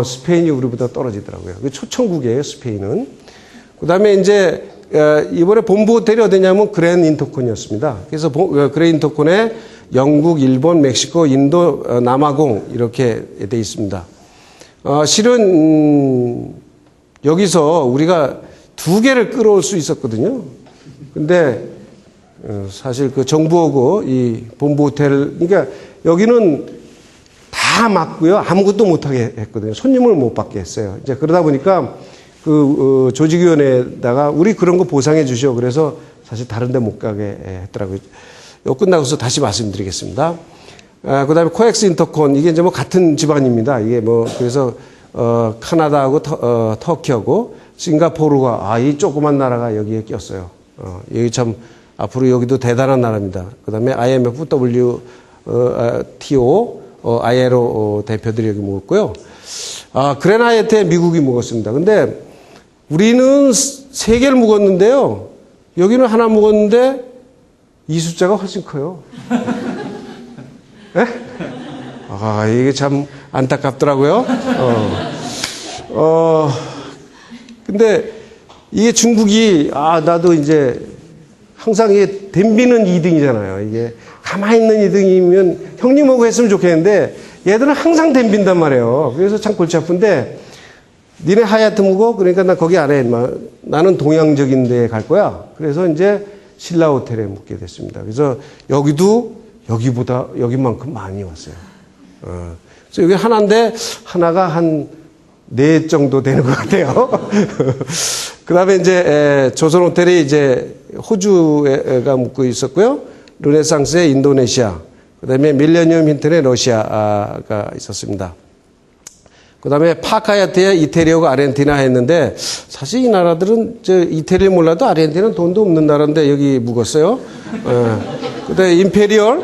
스페인이 우리보다 떨어지더라고요. 초청국이에요. 스페인은. 그다음에 이제 이번에 본부 호텔이 어디냐면 그랜 인터콘이었습니다. 그래서 그랜 인터콘에 영국, 일본, 멕시코, 인도, 남아공 이렇게 돼 있습니다. 실은 여기서 우리가 2개를 끌어올 수 있었거든요. 근데 사실 그 정부하고 이 본부 호텔, 그러니까 여기는 다 막고요. 아무것도 못하게 했거든요. 손님을 못 받게 했어요. 이제 그러다 보니까 그 조직위원회에다가 우리 그런 거 보상해 주시오. 그래서 사실 다른 데 못 가게 했더라고요. 이거 끝나고서 다시 말씀드리겠습니다. 그 다음에 코엑스 인터콘, 이게 이제 뭐 같은 집안입니다. 이게 뭐, 그래서, 카나다하고 터키하고 싱가포르가, 이 조그만 나라가 여기에 꼈어요. 여기 참, 앞으로 여기도 대단한 나라입니다. 그 다음에 IMF, WTO, ILO 대표들이 여기 묵었고요. 그레나이트에 미국이 묵었습니다. 근데 우리는 3개를 묵었는데요. 여기는 하나 묵었는데 이 숫자가 훨씬 커요. 네? 이게 참 안타깝더라고요. 근데 이게 중국이, 나도 이제 항상 이게 댐비는 2등이잖아요. 이게 가만히 있는 2등이면 형님하고 했으면 좋겠는데 얘들은 항상 댐빈단 말이에요. 그래서 참 골치 아픈데 니네 하얏트 묵어? 그러니까 나 거기 안 해. 나는 동양적인 데에 갈 거야. 그래서 이제 신라 호텔에 묵게 됐습니다. 그래서 여기도 여기보다 여기만큼 많이 왔어요. 그래서 여기 하나인데 하나가 한 4 정도 되는 것 같아요. 그 다음에 이제 조선 호텔이 이제 호주가 묵고 있었고요. 르네상스의 인도네시아, 그 다음에 밀레니엄 힌튼의 러시아가 있었습니다. 그 다음에 파카야트에 이태리하고 아르헨티나 했는데 사실 이 나라들은 이태리 몰라도 아르헨티나는 돈도 없는 나라인데 여기 묵었어요. 그 다음에 임페리얼,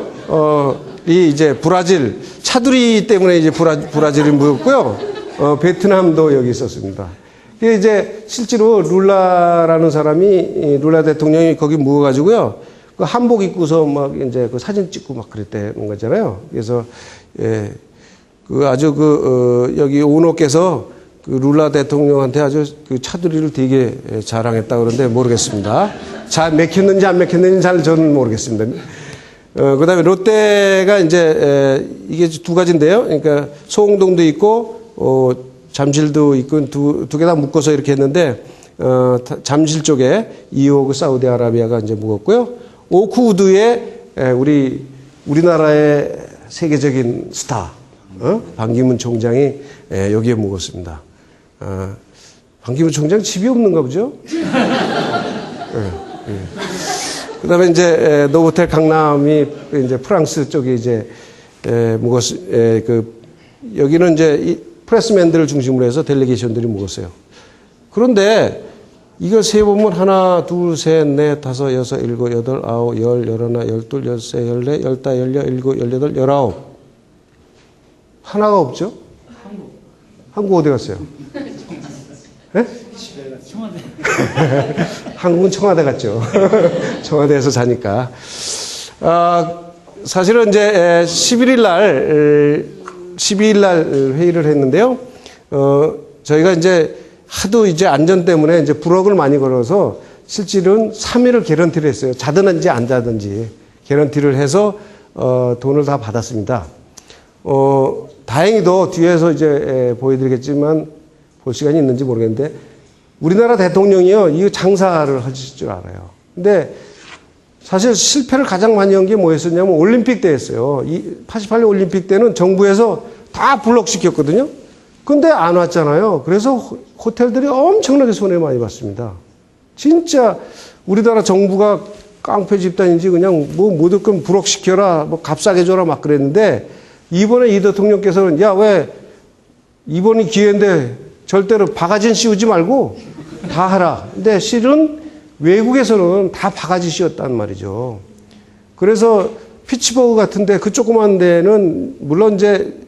이 이제 브라질, 차두리 때문에 이제 브라질이 묵었고요. 베트남도 여기 있었습니다. 이게 이제 실제로 룰라라는 사람이, 룰라 대통령이 거기 묵어가지고요. 그 한복 입고서 막 이제 그 사진 찍고 막 그랬다는 거잖아요. 그래서, 그 아주 여기 오너께서 그 룰라 대통령한테 아주 그 차두리를 되게 자랑했다 그러는데 모르겠습니다. 잘 맥혔는지 안 맥혔는지 잘 저는 모르겠습니다. 그 다음에 롯데가 이제, 이게 2가지인데요. 그러니까 소홍동도 있고, 잠실도 있고 두 개 다 묶어서 이렇게 했는데, 잠실 쪽에 이호그 사우디아라비아가 이제 묵었고요. 오크우드에 우리나라의 세계적인 스타, 반기문 총장이 여기에 묵었습니다. 반기문 총장 집이 없는가 보죠? 그 다음에 이제 노보텔 강남이 이제 프랑스 쪽에 이제 여기는 이제 프레스맨들을 중심으로 해서 델리게이션들이 묵었어요. 그런데 이걸 세보면 하나, 둘, 셋, 넷, 다섯, 여섯, 일곱, 여덟, 아홉, 열, 열하나, 열둘, 열세, 열네, 열다, 열여, 일곱, 열여덟, 열아홉. 하나가 없죠? 한국 어디 갔어요? 네? 청와대. 한국은 청와대 갔죠. 청와대에서 자니까. 사실은 이제 11일 날 회의를 했는데요. 저희가 이제 하도 이제 안전 때문에 이제 불억을 많이 걸어서 실질은 3일을 개런티를 했어요. 자든지 안 자든지 개런티를 해서 돈을 다 받았습니다. 다행히도 뒤에서 이제 보여드리겠지만 볼 시간이 있는지 모르겠는데 우리나라 대통령이요, 이거 장사를 하실 줄 알아요. 근데 사실 실패를 가장 많이 한 게 뭐였었냐면 올림픽 때였어요. 88년 올림픽 때는 정부에서 다 블록시켰거든요. 근데 안 왔잖아요. 그래서 호텔들이 엄청나게 손해 많이 봤습니다. 진짜 우리나라 정부가 깡패 집단인지 그냥 뭐 무조건 블록시켜라, 뭐 값싸게 줘라 막 그랬는데 이번에 이 대통령께서는 야, 왜 이번이 기회인데 절대로 바가지는 씌우지 말고 다 하라. 근데 실은 외국에서는 다 바가지 씌웠단 말이죠. 그래서 피츠버그 같은데 그 조그만 데는 물론 이제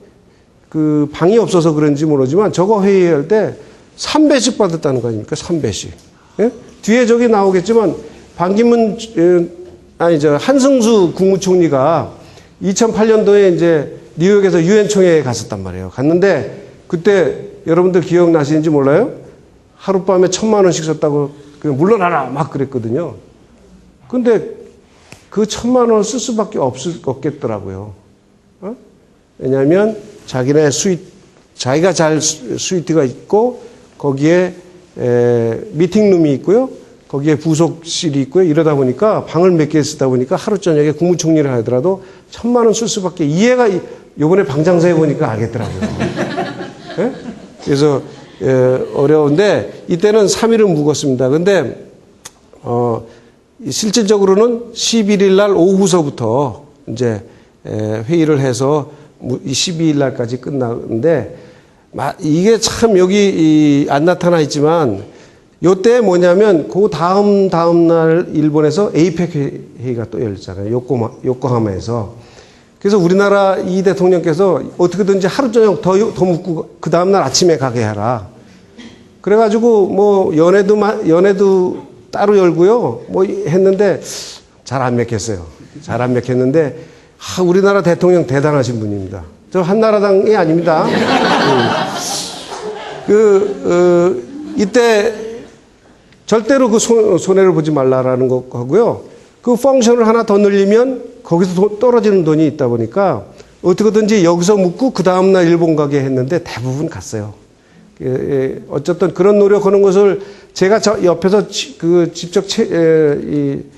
그 방이 없어서 그런지 모르지만 저거 회의할 때 3배씩 받았다는 거 아닙니까? 3배씩. 예? 뒤에 저기 나오겠지만 반기문, 한승수 국무총리가 2008년도에 이제 뉴욕에서 유엔 총회에 갔었단 말이에요. 갔는데 그때 여러분들 기억나시는지 몰라요? 하룻밤에 1,000만 원씩 썼다고 물러나라 막 그랬거든요. 근데 그 1,000만 원을 쓸 수밖에 없겠더라고요. 왜냐하면 자기가 잘 스위트가 있고 거기에 미팅룸이 있고요. 거기에 부속실이 있고요. 이러다 보니까 방을 몇 개 쓰다 보니까 하루 저녁에 국무총리를 하더라도 1,000만 원 쓸 수밖에 이해가 요번에 방장사에 보니까 알겠더라고요. 네? 그래서 어려운데 이때는 3일은 묵었습니다. 근데 실질적으로는 11일 날 오후서부터 이제 회의를 해서 12일 날까지 끝나는데 이게 참 여기 안 나타나 있지만 요때 뭐냐면 그 다음 날 일본에서 에이펙 회의가 또 열렸잖아요. 요코하마에서. 그래서 우리나라 이 대통령께서 어떻게든지 하루 저녁 더 묵고 그 다음 날 아침에 가게 하라. 그래가지고 뭐 연회도 따로 열고요. 뭐 했는데 잘 안 맺혔어요. 잘 안 맺혔는데 우리나라 대통령 대단하신 분입니다. 저 한나라당이 아닙니다. 이때 절대로 그 손해를 보지 말라라는 거고요. 그 펑션을 하나 더 늘리면 거기서 떨어지는 돈이 있다 보니까 어떻게든지 여기서 묵고 그 다음날 일본 가게 했는데 대부분 갔어요. 어쨌든 그런 노력하는 것을 제가 옆에서 직접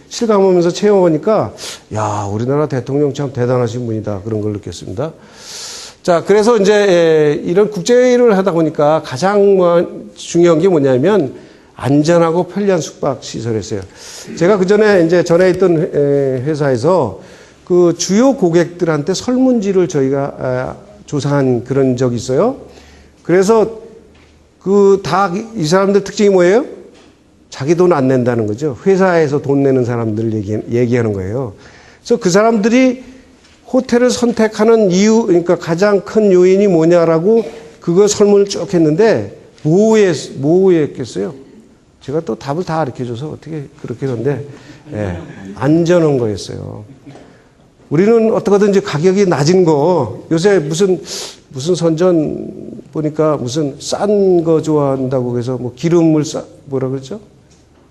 실감하면서 체험하니까 야, 우리나라 대통령 참 대단하신 분이다. 그런 걸 느꼈습니다. 자, 그래서 이제 이런 국제회의를 하다 보니까 가장 중요한 게 뭐냐면 안전하고 편리한 숙박 시설이었어요. 제가 그 전에 이제 전에 있던 회사에서 그 주요 고객들한테 설문지를 저희가 조사한 그런 적이 있어요. 그래서 이 사람들 특징이 뭐예요? 자기 돈 안 낸다는 거죠. 회사에서 돈 내는 사람들을 얘기하는 거예요. 그래서 그 사람들이 호텔을 선택하는 이유, 그러니까 가장 큰 요인이 뭐냐라고 그거 설문을 쭉 했는데 뭐였겠어요? 제가 또 답을 다 가르쳐줘서 어떻게 그렇게 했는데, 안전한 거였어요. 우리는 어떻게든지 가격이 낮은 거, 요새 무슨 선전 보니까 무슨 싼 거 좋아한다고 해서 뭐 기름을 뭐라 그러죠?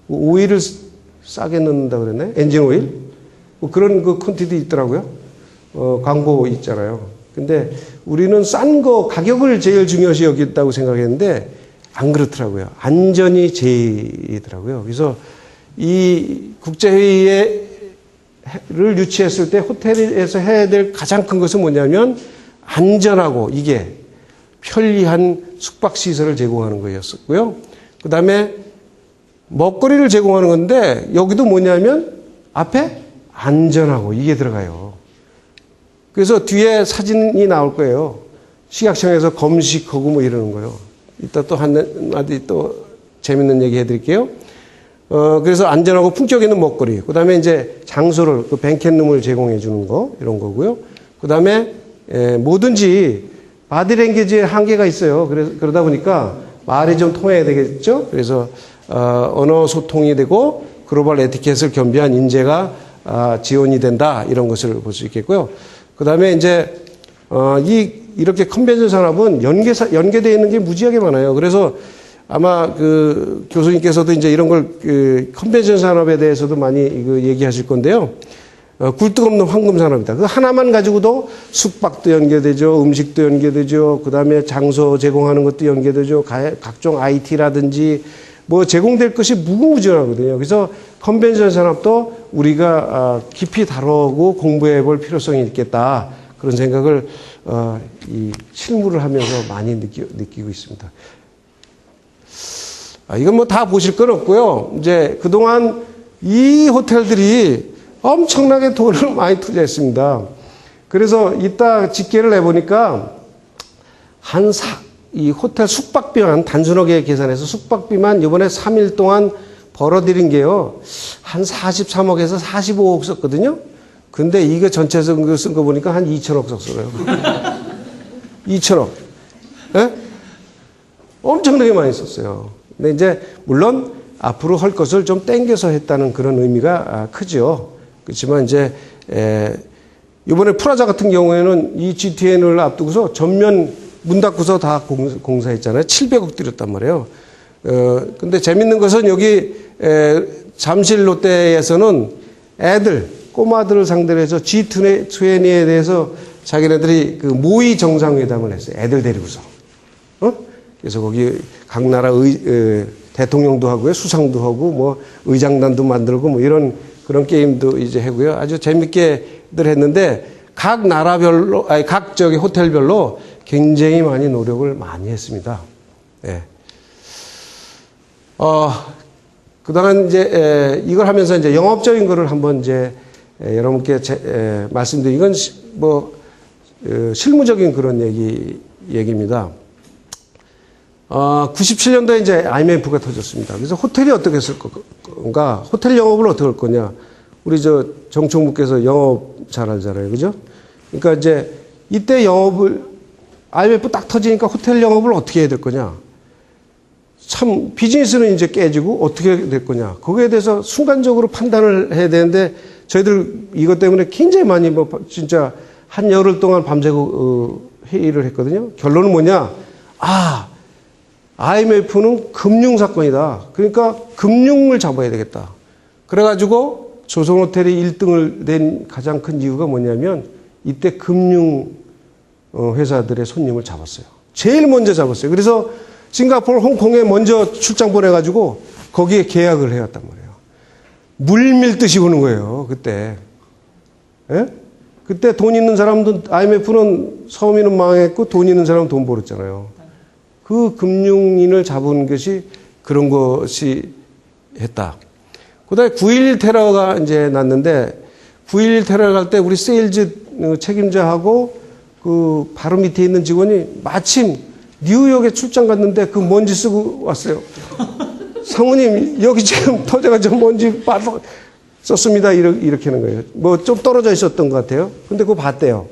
오일을 싸게 넣는다 그랬네? 엔진 오일? 뭐 그런 그 콘티도 있더라고요. 광고 있잖아요. 근데 우리는 싼 거, 가격을 제일 중요시 여겼다고 생각했는데 안 그렇더라고요. 안전이 제일이더라고요. 그래서 이 국제회의를 유치했을 때 호텔에서 해야 될 가장 큰 것은 뭐냐면 안전하고 이게 편리한 숙박시설을 제공하는 거였었고요. 그 다음에 먹거리를 제공하는 건데 여기도 뭐냐면 앞에 안전하고 이게 들어가요. 그래서 뒤에 사진이 나올 거예요. 식약청에서 검식하고 뭐 이러는 거예요. 이따 또 한마디 또 재밌는 얘기 해드릴게요. 그래서 안전하고 품격 있는 먹거리. 그 다음에 이제 장소를, 그 뱅켓룸을 제공해 주는 거, 이런 거고요. 그 다음에 뭐든지 바디랭귀지에 한계가 있어요. 그러다 보니까 말이 좀 통해야 되겠죠. 그래서 언어 소통이 되고 글로벌 에티켓을 겸비한 인재가 지원이 된다. 이런 것을 볼 수 있겠고요. 그 다음에 이제 이렇게 컨벤션 산업은 연계되어 있는 게 무지하게 많아요. 그래서 아마 그 교수님께서도 이제 이런 걸 컨벤션 산업에 대해서도 많이 얘기하실 건데요. 굴뚝 없는 황금 산업이다. 그 하나만 가지고도 숙박도 연계되죠. 음식도 연계되죠. 그 다음에 장소 제공하는 것도 연계되죠. 각종 IT라든지 뭐 제공될 것이 무궁무진하거든요. 그래서 컨벤션 산업도 우리가 깊이 다루고 공부해 볼 필요성이 있겠다. 그런 생각을 이 실무를 하면서 많이 느끼고 있습니다. 이건 뭐 다 보실 건 없고요. 이제 그동안 이 호텔들이 엄청나게 돈을 많이 투자했습니다. 그래서 이따 집계를 해보니까 이 호텔 숙박비만 단순하게 계산해서 숙박비만 이번에 3일 동안 벌어들인 게요. 한 43억에서 45억 썼거든요. 근데 이거 전체에서 쓴 거 보니까 한 2천억 썼어요. 2천억. 예? 엄청나게 많이 썼어요. 근데 이제 물론 앞으로 할 것을 좀 땡겨서 했다는 그런 의미가 크죠. 그렇지만 이제 이번에 프라자 같은 경우에는 이 GTN을 앞두고서 전면 문 닫고서 다 공사했잖아요. 700억 들였단 말이에요. 근데 재밌는 것은 여기 잠실 롯데에서는 꼬마들을 상대로 해서 G20에 대해서 자기네들이 그 모의 정상회담을 했어요. 애들 데리고서. 그래서 거기 각 나라 대통령도 하고요. 수상도 하고 뭐 의장단도 만들고 뭐 이런 그런 게임도 이제 하고요. 아주 재밌게들 했는데 각 나라별로 각 호텔별로 굉장히 많이 노력을 많이 했습니다. 예. 그동안 이제 이걸 하면서 이제 영업적인 거를 한번 이제 여러분께 말씀드린 건 뭐 실무적인 그런 얘기입니다. 97년도에 이제 IMF가 터졌습니다. 그래서 호텔이 어떻게 했을 건가? 호텔 영업을 어떻게 할 거냐? 우리 정총무께서 영업 잘 알잖아요. 그죠? 그러니까 이제 이때 IMF 딱 터지니까 호텔 영업을 어떻게 해야 될 거냐? 참, 비즈니스는 이제 깨지고 어떻게 될 거냐? 거기에 대해서 순간적으로 판단을 해야 되는데 저희들 이것 때문에 굉장히 많이 진짜 한 열흘 동안 밤새고 회의를 했거든요. 결론은 뭐냐? IMF는 금융사건이다. 그러니까 금융을 잡아야 되겠다. 그래가지고 조선호텔이 1등을 낸 가장 큰 이유가 뭐냐면 이때 금융 회사들의 손님을 잡았어요. 제일 먼저 잡았어요. 그래서 싱가포르, 홍콩에 먼저 출장 보내가지고 거기에 계약을 해왔단 말이에요. 물 밀듯이 오는 거예요. 그때. 예? 그때 돈 있는 사람도 IMF는 서민은 망했고 돈 있는 사람은 돈 벌었잖아요. 그 금융인을 잡은 것이 그런 것이 했다. 그 다음에 9.11 테러가 이제 났는데 9.11 테러 갈 때 우리 세일즈 책임자하고 그 바로 밑에 있는 직원이 마침 뉴욕에 출장 갔는데 그 먼지 쓰고 왔어요. 사모님, 여기 지금 터져가지고 먼지 썼습니다. 이렇게 하는 거예요. 뭐 좀 떨어져 있었던 것 같아요. 근데 그거 봤대요.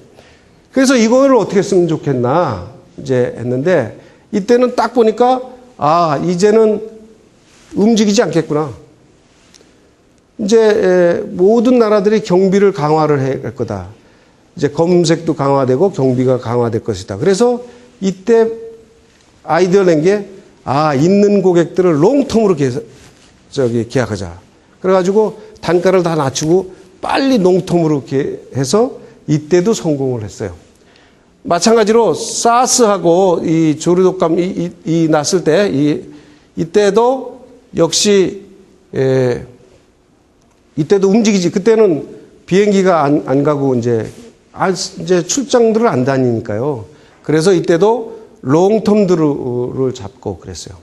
그래서 이거를 어떻게 쓰면 좋겠나 이제 했는데 이때는 딱 보니까 이제는 움직이지 않겠구나. 이제 모든 나라들이 경비를 강화를 할 거다. 이제 검색도 강화되고 경비가 강화될 것이다. 그래서 이때 아이디어를 낸 게 있는 고객들을 롱텀으로 계약하자. 그래가지고 단가를 다 낮추고 빨리 롱텀으로 해서 이때도 성공을 했어요. 마찬가지로 사스하고 이 조류독감이 났을 때 이때도 역시 이때도 움직이지. 그때는 비행기가 안 가고 이제 출장들을 안 다니니까요. 그래서 이때도 롱텀들을 잡고 그랬어요.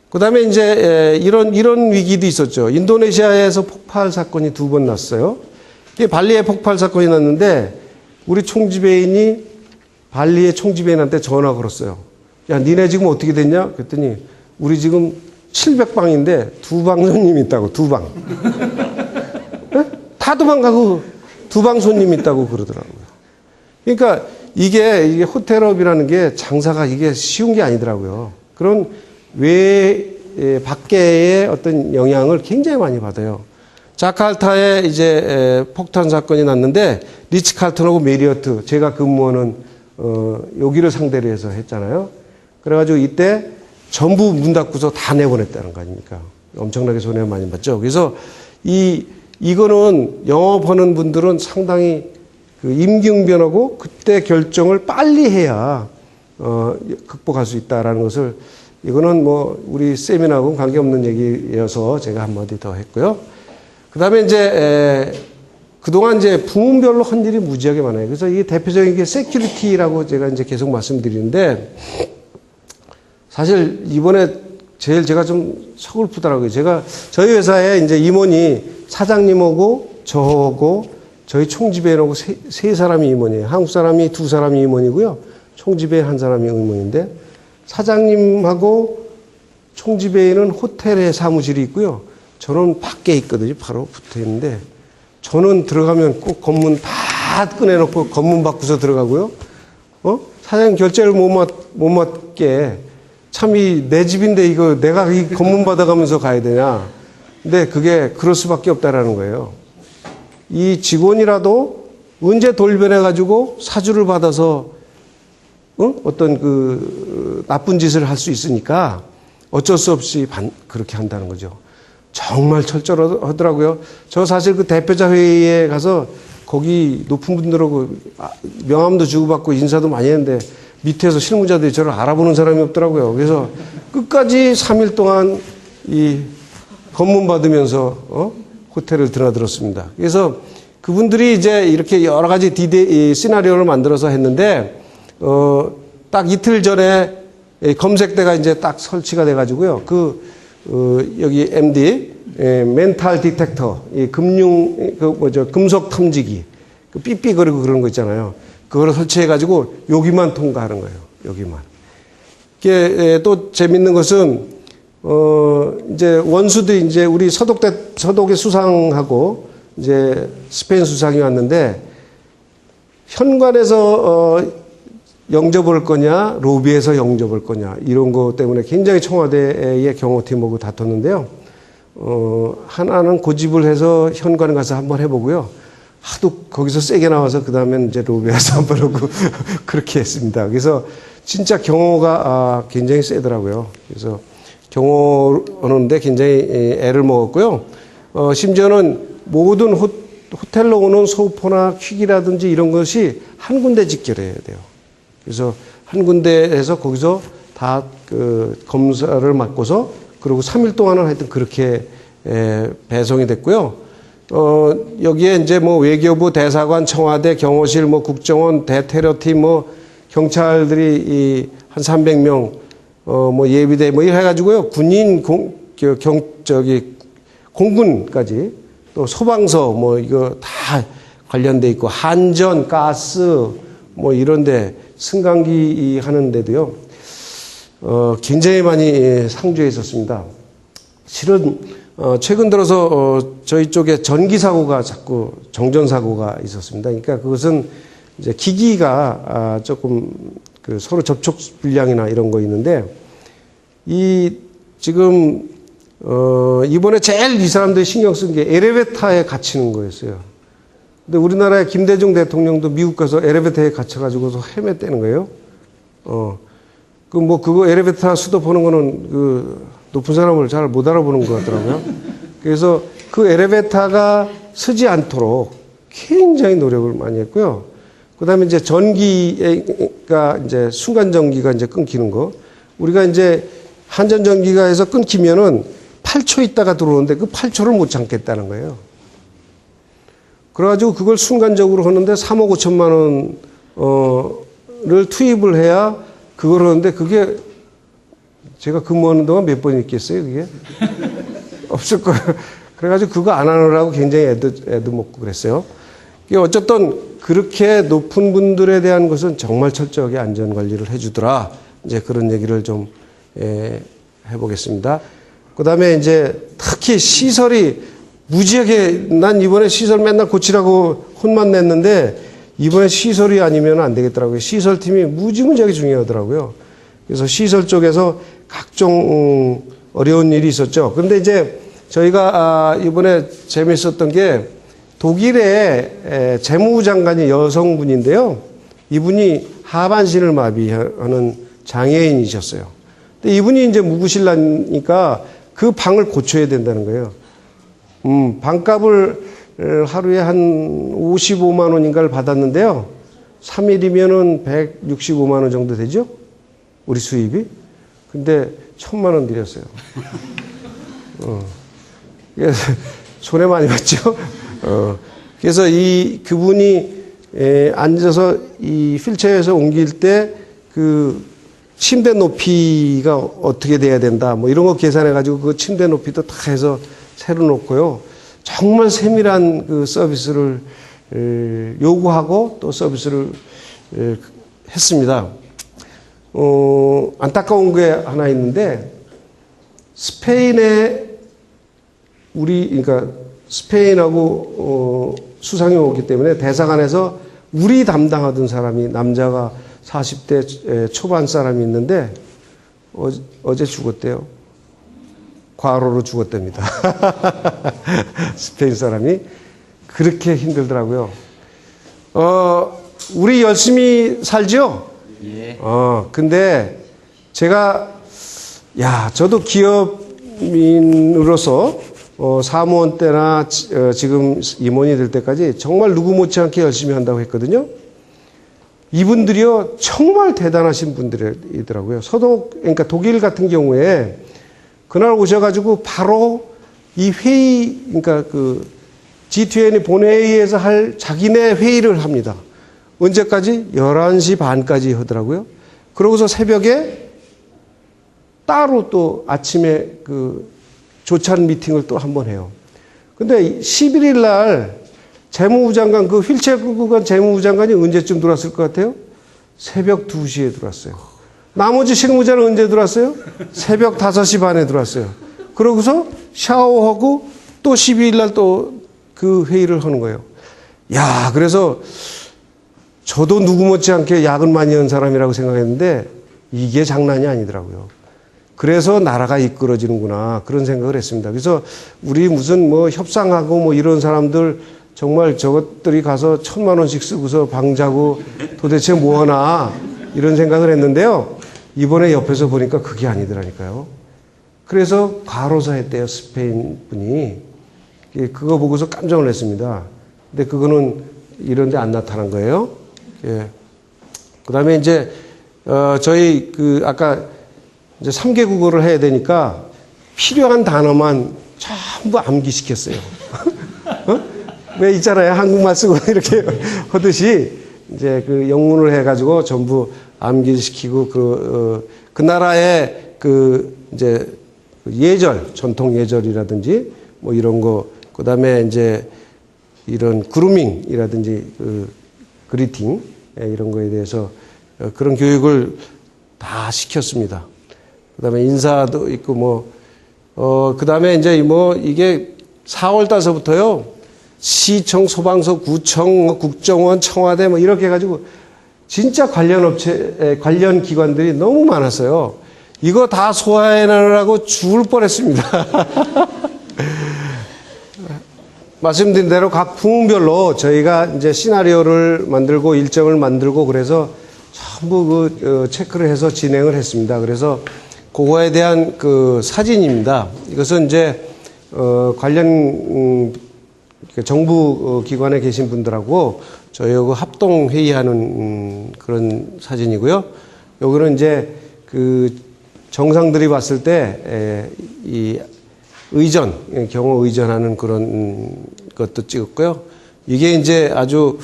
그 다음에 이제 이런 위기도 있었죠. 인도네시아에서 폭발 사건이 2번 났어요. 발리에 폭발 사건이 났는데 우리 총지배인이 발리의 총지배인한테 전화 걸었어요. 야, 니네 지금 어떻게 됐냐? 그랬더니 우리 지금 700방인데 2방 손님이 있다고. 2방. 다 도망가고 2방 손님이 있다고 그러더라고요. 그러니까 이게 호텔업이라는 게 장사가 이게 쉬운 게 아니더라고요. 그런 밖에의 어떤 영향을 굉장히 많이 받아요. 자카르타에 이제 폭탄 사건이 났는데 리츠칼튼하고 메리어트 제가 근무하는 여기를 상대로 해서 했잖아요. 그래가지고 이때 전부 문 닫고서 다 내보냈다는 거 아닙니까? 엄청나게 손해 많이 봤죠. 그래서 이거는 영업하는 분들은 상당히 그 임기응변하고 그때 결정을 빨리 해야 극복할 수 있다라는 것을 이거는 뭐 우리 세미나하고는 관계없는 얘기여서 제가 한마디 더 했고요. 그 다음에 이제 그동안 이제 부문별로 한 일이 무지하게 많아요. 그래서 이게 대표적인 게 세큐리티라고 제가 이제 계속 말씀드리는데 사실 이번에 제일 제가 좀 서글프더라고요. 저희 회사에 이제 임원이 사장님하고 저하고 저희 총지배인하고 세 사람이 임원이에요. 한국 사람이 2사람이 임원이고요. 총지배인 1사람이 임원인데 사장님하고 총지배인은 호텔에 사무실이 있고요. 저는 밖에 있거든요. 바로 붙어 있는데 저는 들어가면 꼭 건문 다 꺼내놓고 건문 바꾸서 들어가고요. 사장님 결제를 못 맞게 참 내 집인데 이거 내가 이 건문 받아가면서 가야 되냐. 근데 그게 그럴 수밖에 없다라는 거예요. 이 직원이라도 언제 돌변해가지고 사주를 받아서 어떤 그 나쁜 짓을 할 수 있으니까 어쩔 수 없이 그렇게 한다는 거죠. 정말 철저하더라고요. 저 사실 그 대표자 회의에 가서 거기 높은 분들하고 명함도 주고받고 인사도 많이 했는데 밑에서 실무자들이 저를 알아보는 사람이 없더라고요. 그래서 끝까지 3일 동안 이 검문 받으면서 호텔을 드나들었습니다. 그래서 그분들이 이제 이렇게 여러 가지 시나리오를 만들어서 했는데 딱 이틀 전에 검색대가 이제 딱 설치가 돼가지고요. 여기 MD 멘탈 디텍터, 이 금속 탐지기, 삐삐거리고 그런 거 있잖아요. 그거를 설치해가지고 여기만 통과하는 거예요. 여기만. 이게 또 재밌는 것은 이제 원수도 이제 우리 서독의 수상하고 이제 스페인 수상이 왔는데 현관에서 영접할 거냐, 로비에서 영접할 거냐 이런 거 때문에 굉장히 청와대의 경호팀하고 다퉜는데요. 하나는 고집을 해서 현관에 가서 한번 해보고요. 하도 거기서 세게 나와서 그 다음엔 이제 로비에서 한번 하고 그렇게 했습니다. 그래서 진짜 경호가 굉장히 세더라고요. 그래서 경호하는데 굉장히 애를 먹었고요. 심지어는 모든 호텔로 오는 소포나 퀵이라든지 이런 것이 한 군데 직결해야 돼요. 그래서 한 군데에서 거기서 다 검사를 맡고서 그리고 3일 동안은 하여튼 그렇게 배송이 됐고요. 여기에 이제 뭐 외교부, 대사관, 청와대, 경호실, 뭐 국정원, 대테러팀, 뭐 경찰들이 한 300명, 뭐 예비대 뭐 이래 해가지고요. 군인, 공군까지 또 소방서 뭐 이거 다 관련돼 있고 한전, 가스 뭐 이런데 승강기 하는데도요. 굉장히 많이 상주해 있었습니다. 실은 최근 들어서 저희 쪽에 전기 사고가 자꾸 정전 사고가 있었습니다. 그러니까 그것은 이제 기기가 조금 서로 접촉 불량이나 이런 거 있는데 지금 이번에 제일 이 사람들이 신경 쓴 게 엘리베이터에 갇히는 거였어요. 근데 우리나라의 김대중 대통령도 미국 가서 엘리베이터에 갇혀가지고서 헤맸다는 거예요. 그거 엘리베이터 수도 보는 거는 높은 사람을 잘 못 알아보는 것 같더라고요. 그래서 그 엘리베이터가 서지 않도록 굉장히 노력을 많이 했고요. 그 다음에 이제 전기가 이제 순간 전기가 이제 끊기는 거. 우리가 이제 한전 전기가 해서 끊기면은 8초 있다가 들어오는데 그 8초를 못 참겠다는 거예요. 그래가지고 그걸 순간적으로 하는데 3억 5천만 원을 투입을 해야 그걸 하는데 그게 제가 근무하는 동안 몇 번 있겠어요, 그게? 없을 거예요. 그래가지고 그거 안 하느라고 굉장히 애도 먹고 그랬어요. 어쨌든 그렇게 높은 분들에 대한 것은 정말 철저하게 안전 관리를 해주더라. 이제 그런 얘기를 좀 해보겠습니다. 그 다음에 이제 특히 시설이 무지하게 난 이번에 시설 맨날 고치라고 혼만 냈는데 이번에 시설이 아니면 안 되겠더라고요. 시설팀이 무지무지하게 중요하더라고요. 그래서 시설 쪽에서 각종 어려운 일이 있었죠. 그런데 이제 저희가 이번에 재미있었던 게 독일의 재무부 장관이 여성분인데요. 이분이 하반신을 마비하는 장애인이셨어요. 근데 이분이 이제 묵으실 나니까 그 방을 고쳐야 된다는 거예요. 방값을 하루에 한 55만 원인가를 받았는데요. 3일이면은 165만 원 정도 되죠? 우리 수입이. 근데 1,000만 원 드렸어요. 그래서 손해 많이 봤죠? 그래서 그분이 앉아서 이 휠체어에서 옮길 때 침대 높이가 어떻게 돼야 된다. 뭐 이런 거 계산해가지고 그 침대 높이도 다 해서 새로 놓고요. 정말 세밀한 그 서비스를 요구하고 또 서비스를 했습니다. 안타까운 게 하나 있는데 그러니까 스페인하고 수상이 오기 때문에 대사관에서 우리 담당하던 사람이 남자가 40대 초반 사람이 있는데 어제 죽었대요. 과로로 죽었답니다. 스페인 사람이 그렇게 힘들더라고요. 우리 열심히 살죠? 예. 근데 제가 저도 기업인으로서 사무원 때나 지금 임원이 될 때까지 정말 누구 못지않게 열심히 한다고 했거든요. 이분들이요, 정말 대단하신 분들이더라고요. 그러니까 독일 같은 경우에 그날 오셔가지고 바로 이 회의, 그러니까 그 G20 본회의에서 할 자기네 회의를 합니다. 언제까지? 11시 반까지 하더라고요. 그러고서 새벽에 따로 또 아침에 그 조찬 미팅을 또 한 번 해요. 근데 11일 날 재무부 장관, 그 휠체어 끌고 간 재무부 장관이 언제쯤 들어왔을 것 같아요? 새벽 2시에 들어왔어요. 나머지 실무자는 언제 들어왔어요? 새벽 5시 반에 들어왔어요. 그러고서 샤워하고 또 12일 날 또 그 회의를 하는 거예요. 야, 그래서 저도 누구 못지않게 야근 많이 한 사람이라고 생각했는데 이게 장난이 아니더라고요. 그래서 나라가 이끌어지는구나, 그런 생각을 했습니다. 그래서 우리 무슨 뭐 협상하고 뭐 이런 사람들 정말 저것들이 가서 1,000만 원씩 쓰고서 방 자고 도대체 뭐 하나, 이런 생각을 했는데요. 이번에 옆에서 보니까 그게 아니더라니까요. 그래서 과로사 했대요, 스페인 분이. 그거 보고서 깜짝 놀랐습니다. 근데 그거는 이런 데 안 나타난 거예요. 예. 그 다음에 이제, 저희 아까 이제 3개 국어를 해야 되니까 필요한 단어만 전부 암기시켰어요. 어? 왜 있잖아요. 한국말 쓰고 이렇게 하듯이 이제 그 영문을 해가지고 전부 암기시키고 그 나라의 이제 예절, 전통 예절이라든지 뭐 이런 거, 그 다음에 이제 이런 그루밍이라든지 그리팅, 이런 거에 대해서 그런 교육을 다 시켰습니다. 그 다음에 인사도 있고 그 다음에 이제 이게 4월 달서부터요, 시청, 소방서, 구청, 국정원, 청와대 이렇게 해가지고 진짜 관련 기관들이 너무 많았어요. 이거 다 소화해내느라고 죽을 뻔했습니다. 말씀드린 대로 각 부문별로 저희가 이제 시나리오를 만들고 일정을 만들고 그래서 전부 체크를 해서 진행을 했습니다. 그래서 그거에 대한 사진입니다. 이것은 이제 관련 정부 기관에 계신 분들하고 저희하고 합동 회의하는 그런 사진이고요. 여기는 이제 정상들이 봤을 때 이 경호 의전하는 그런 것도 찍었고요. 이게 이제 아주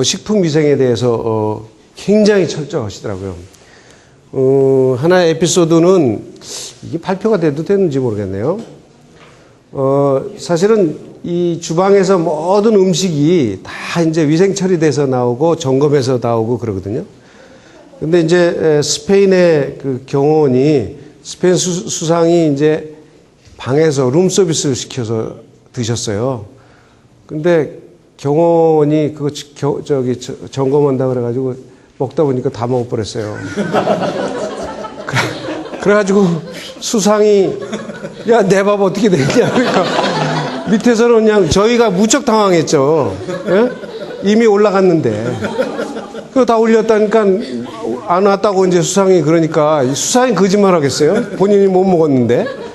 식품 위생에 대해서 굉장히 철저하시더라고요. 하나의 에피소드는 이게 발표가 돼도 되는지 모르겠네요. 사실은 이 주방에서 모든 음식이 다 이제 위생 처리돼서 나오고 점검해서 나오고 그러거든요. 근데 이제 스페인의 경호원이 스페인 수상이 이제 방에서 룸서비스를 시켜서 드셨어요. 근데 경호원이 그거 점검한다 그래가지고 먹다 보니까 다 먹어버렸어요. 그래가지고 수상이 야, 내 밥 어떻게 됐냐. 그러니까 밑에서는 그냥 저희가 무척 당황했죠. 예? 이미 올라갔는데. 그거 다 올렸다니까 안 왔다고 이제 수상이 그러니까 수상이 거짓말 하겠어요? 본인이 못 먹었는데.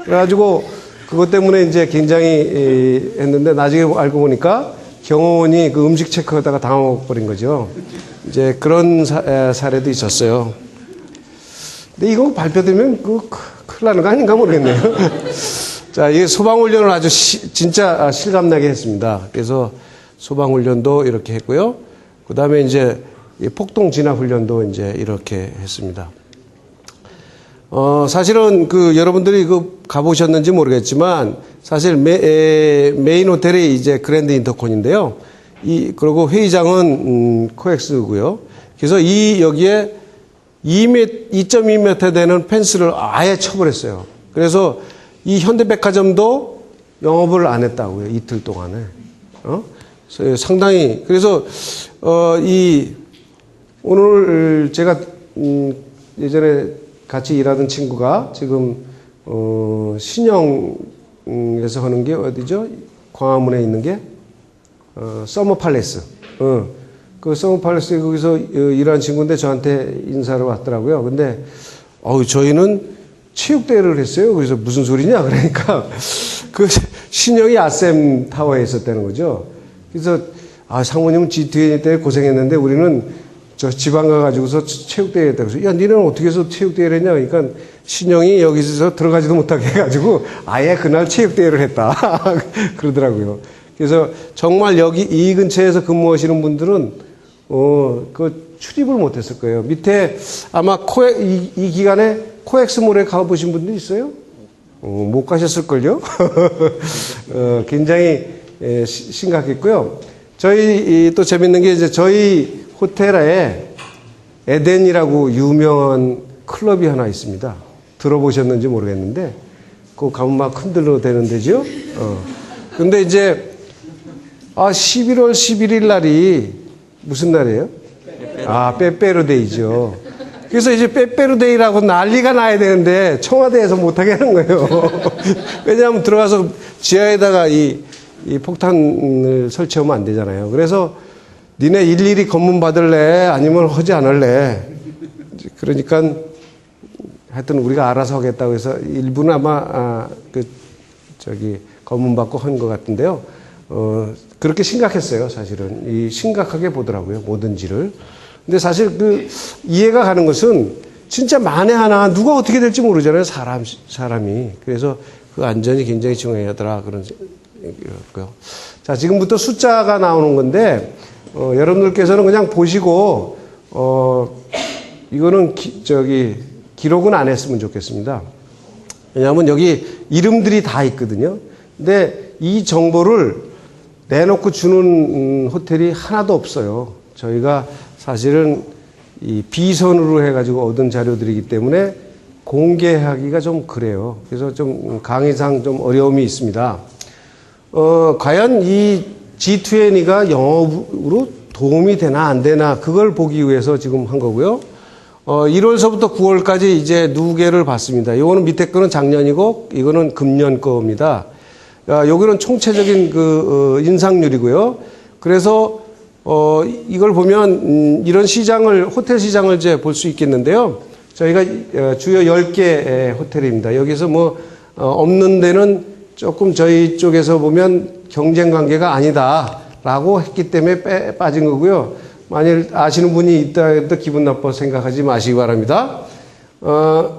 그래가지고 그것 때문에 이제 굉장히 했는데 나중에 알고 보니까 경호원이 그 음식 체크하다가 당황해버린 거죠. 이제 그런 사례도 있었어요. 근데 이거 발표되면 큰일 나는 거 아닌가 모르겠네요. 자, 이 소방훈련을 아주 진짜 실감나게 했습니다. 그래서 소방훈련도 이렇게 했고요. 그 다음에 이제 폭동 진압훈련도 이제 이렇게 했습니다. 사실은 여러분들이 가보셨는지 모르겠지만 사실 메인 호텔이 이제 그랜드 인터콘인데요. 그리고 회의장은 코엑스고요. 그래서 여기에 2.2m 되는 펜스를 아예 쳐버렸어요. 그래서 이 현대백화점도 영업을 안 했다고요. 이틀 동안에. 상당히, 그래서, 오늘 제가, 예전에 같이 일하던 친구가 지금, 신영에서 하는 게 어디죠? 광화문에 있는 게, 서머 팔레스. 그 서머 팔레스에 거기서 일하는 친구인데 저한테 인사를 왔더라고요. 근데, 저희는 체육대회를 했어요. 그래서 무슨 소리냐? 그러니까, 신영이 아셈 타워에 있었다는 거죠. 그래서, 상무님은 G20 때 고생했는데 우리는 저 지방 가가지고서 체육대회 했다고 해서, 야, 니네는 어떻게 해서 체육대회를 했냐? 그러니까 신영이 여기서 들어가지도 못하게 해가지고 아예 그날 체육대회를 했다. 그러더라고요. 그래서 정말 여기 이 근처에서 근무하시는 분들은, 그 출입을 못했을 거예요. 밑에 아마 이 기간에 코엑스몰에 가보신 분들 있어요? 못 가셨을걸요? 굉장히 심각했고요. 저희 또 재밌는 게 이제 저희 호텔에 에덴이라고 유명한 클럽이 하나 있습니다. 들어보셨는지 모르겠는데, 그거 가면 막 흔들러 대는 데죠? 근데 이제, 11월 11일 날이 무슨 날이에요? 빼빼로데이죠. 그래서 이제 빼빼로데이라고 난리가 나야 되는데, 청와대에서 못하게 하는 거예요. 왜냐하면 들어가서 지하에다가 이 폭탄을 설치하면 안 되잖아요. 그래서 니네 일일이 검문 받을래? 아니면 하지 않을래? 그러니까 하여튼 우리가 알아서 하겠다고 해서 일부는 아마 검문 받고 한 것 같은데요. 그렇게 심각했어요, 사실은. 심각하게 보더라고요, 뭐든지를. 근데 사실 이해가 가는 것은 진짜 만에 하나 누가 어떻게 될지 모르잖아요, 사람이. 그래서 그 안전이 굉장히 중요하더라, 그런 생각이었고요. 자, 지금부터 숫자가 나오는 건데, 여러분들께서는 그냥 보시고, 이거는 기록은 안 했으면 좋겠습니다. 왜냐하면 여기 이름들이 다 있거든요. 근데 이 정보를 내놓고 주는 호텔이 하나도 없어요. 저희가 사실은 이 비선으로 해가지고 얻은 자료들이기 때문에 공개하기가 좀 그래요. 그래서 좀 강의상 좀 어려움이 있습니다. 과연 이 G20가 영업으로 도움이 되나 안 되나 그걸 보기 위해서 지금 한 거고요. 1월서부터 9월까지 이제 누계를 봤습니다. 이거는 밑에 거는 작년이고 이거는 금년 거입니다. 여기는 총체적인 인상률이고요. 그래서 이걸 보면 이런 시장을 호텔 시장을 이제 볼 수 있겠는데요. 저희가 주요 10개 호텔입니다. 여기서 없는 데는 조금 저희 쪽에서 보면 경쟁 관계가 아니다라고 했기 때문에 빠진 거고요. 만일 아시는 분이 있다 해도 기분 나빠 생각하지 마시기 바랍니다.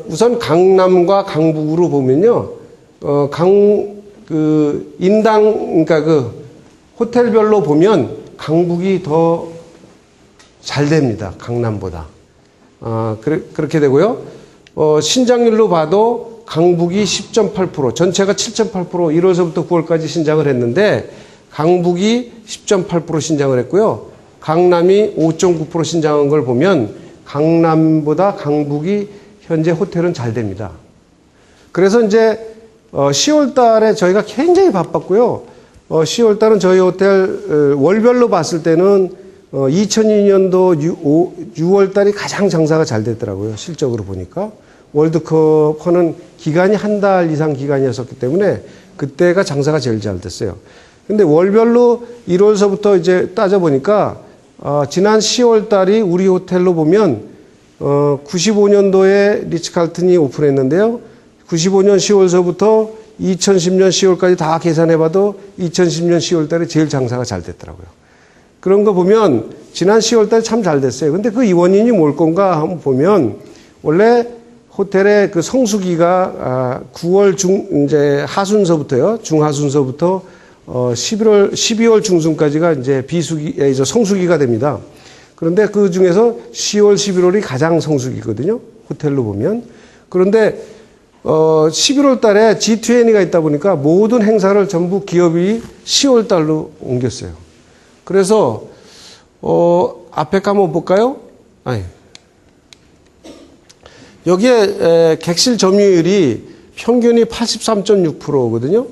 우선 강남과 강북으로 보면요. 인당, 그러니까 호텔별로 보면 강북이 더 잘 됩니다. 강남보다. 그렇게 되고요. 신장률로 봐도 강북이 10.8%, 전체가 7.8% 1월서부터 9월까지 신장을 했는데 강북이 10.8% 신장을 했고요. 강남이 5.9% 신장한 걸 보면 강남보다 강북이 현재 호텔은 잘 됩니다. 그래서 이제 10월 달에 저희가 굉장히 바빴고요. 10월 달은 저희 호텔 월별로 봤을 때는 2002년도 6월 달이 가장 장사가 잘 됐더라고요. 실적으로 보니까. 월드컵 하는 기간이 한 달 이상 기간이었기 때문에 그때가 장사가 제일 잘 됐어요. 근데 월별로 1월서부터 이제 따져보니까 지난 10월 달이 우리 호텔로 보면 95년도에 리츠칼튼이 오픈했는데요. 95년 10월서부터 2010년 10월까지 다 계산해봐도 2010년 10월 달에 제일 장사가 잘 됐더라고요. 그런 거 보면 지난 10월 달에 참 잘 됐어요. 근데 그 원인이 뭘 건가 한번 보면 원래 호텔의 그 성수기가 9월 이제 하순서부터요. 중하순서부터 12월 중순까지가 이제 성수기가 됩니다. 그런데 그 중에서 10월, 11월이 가장 성수기거든요. 호텔로 보면. 그런데 11월 달에 G20가 있다 보니까 모든 행사를 전부 기업이 10월 달로 옮겼어요. 그래서 앞에 한번 볼까요? 여기에 객실 점유율이 평균이 83.6%거든요.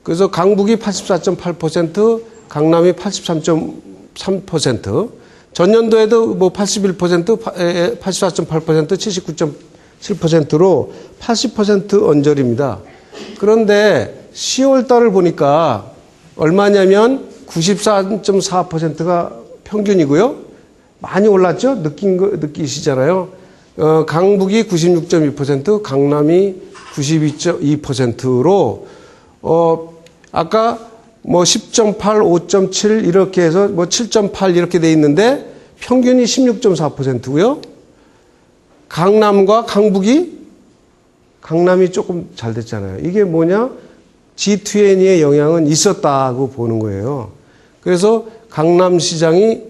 그래서 강북이 84.8%, 강남이 83.3%, 전년도에도 81%, 84.8%, 79.7%로 80% 언저리입니다. 그런데 10월 달을 보니까 얼마냐면 94.4%가 평균이고요. 많이 올랐죠? 느끼시잖아요. 강북이 96.2%, 강남이 92.2%로, 아까 10.8, 5.7 이렇게 해서 7.8 이렇게 돼 있는데 평균이 16.4%고요. 강남과 강남이 조금 잘 됐잖아요. 이게 뭐냐? G20의 영향은 있었다고 보는 거예요. 그래서 강남 시장이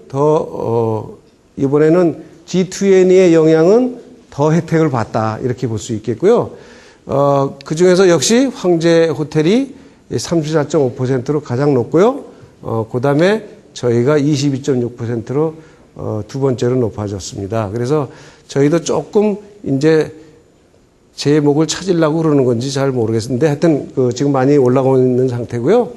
이번에는 G20의 영향은 더 혜택을 봤다. 이렇게 볼 수 있겠고요. 그 중에서 역시 황제 호텔이 34.5%로 가장 높고요. 그 다음에 저희가 22.6%로 두 번째로 높아졌습니다. 그래서 저희도 조금 이제 제 목을 찾으려고 그러는 건지 잘 모르겠는데 하여튼 지금 많이 올라가고 있는 상태고요.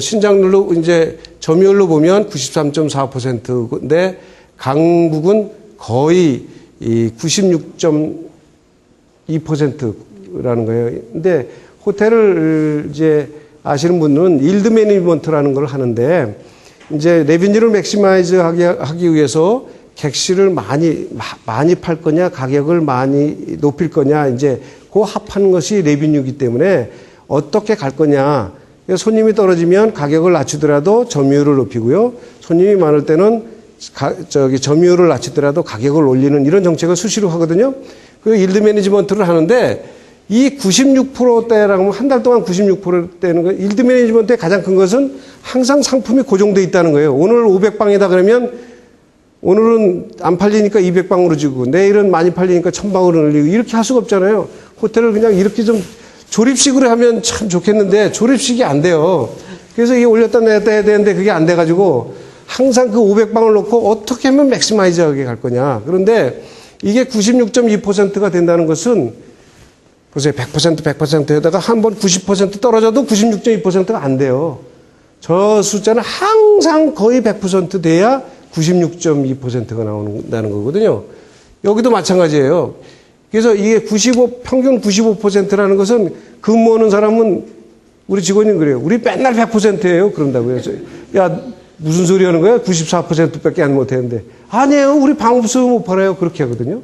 신장률로 이제 점유율로 보면 93.4%인데 강북은 거의 96.2%라는 거예요. 근데 호텔을 이제 아시는 분은 일드 매니지먼트라는 걸 하는데 이제 레비뉴를 맥시마이즈 하기 위해서 객실을 많이 팔 거냐, 가격을 많이 높일 거냐, 이제 그 합하는 것이 레비뉴이기 때문에 어떻게 갈 거냐. 손님이 떨어지면 가격을 낮추더라도 점유율을 높이고요. 손님이 많을 때는 점유율을 낮추더라도 가격을 올리는 이런 정책을 수시로 하거든요. 그 일드 매니지먼트를 하는데 이 96%대라고 하면 한 달 동안 96%대는 거, 일드 매니지먼트의 가장 큰 것은 항상 상품이 고정되어 있다는 거예요. 오늘 500방이다 그러면 오늘은 안 팔리니까 200방으로 주고 내일은 많이 팔리니까 1000방으로 늘리고 이렇게 할 수가 없잖아요. 호텔을 그냥 이렇게 좀 조립식으로 하면 참 좋겠는데 조립식이 안 돼요. 그래서 이게 올렸다 내렸다 해야 되는데 그게 안 돼가지고 항상 그 500방을 놓고 어떻게 하면 맥시마이즈하게 갈 거냐. 그런데 이게 96.2%가 된다는 것은 보세요. 100%에다가 한번 90% 떨어져도 96.2%가 안 돼요. 저 숫자는 항상 거의 100% 돼야 96.2%가 나온다는 거거든요. 여기도 마찬가지예요. 그래서 이게 평균 95%라는 것은 근무하는 사람은 우리 직원이 그래요. 우리 맨날 100%예요. 그런다고요. 야, 무슨 소리 하는 거야? 94%밖에 안 못했는데. 아니에요. 우리 방 없으면 못 팔아요. 그렇게 하거든요.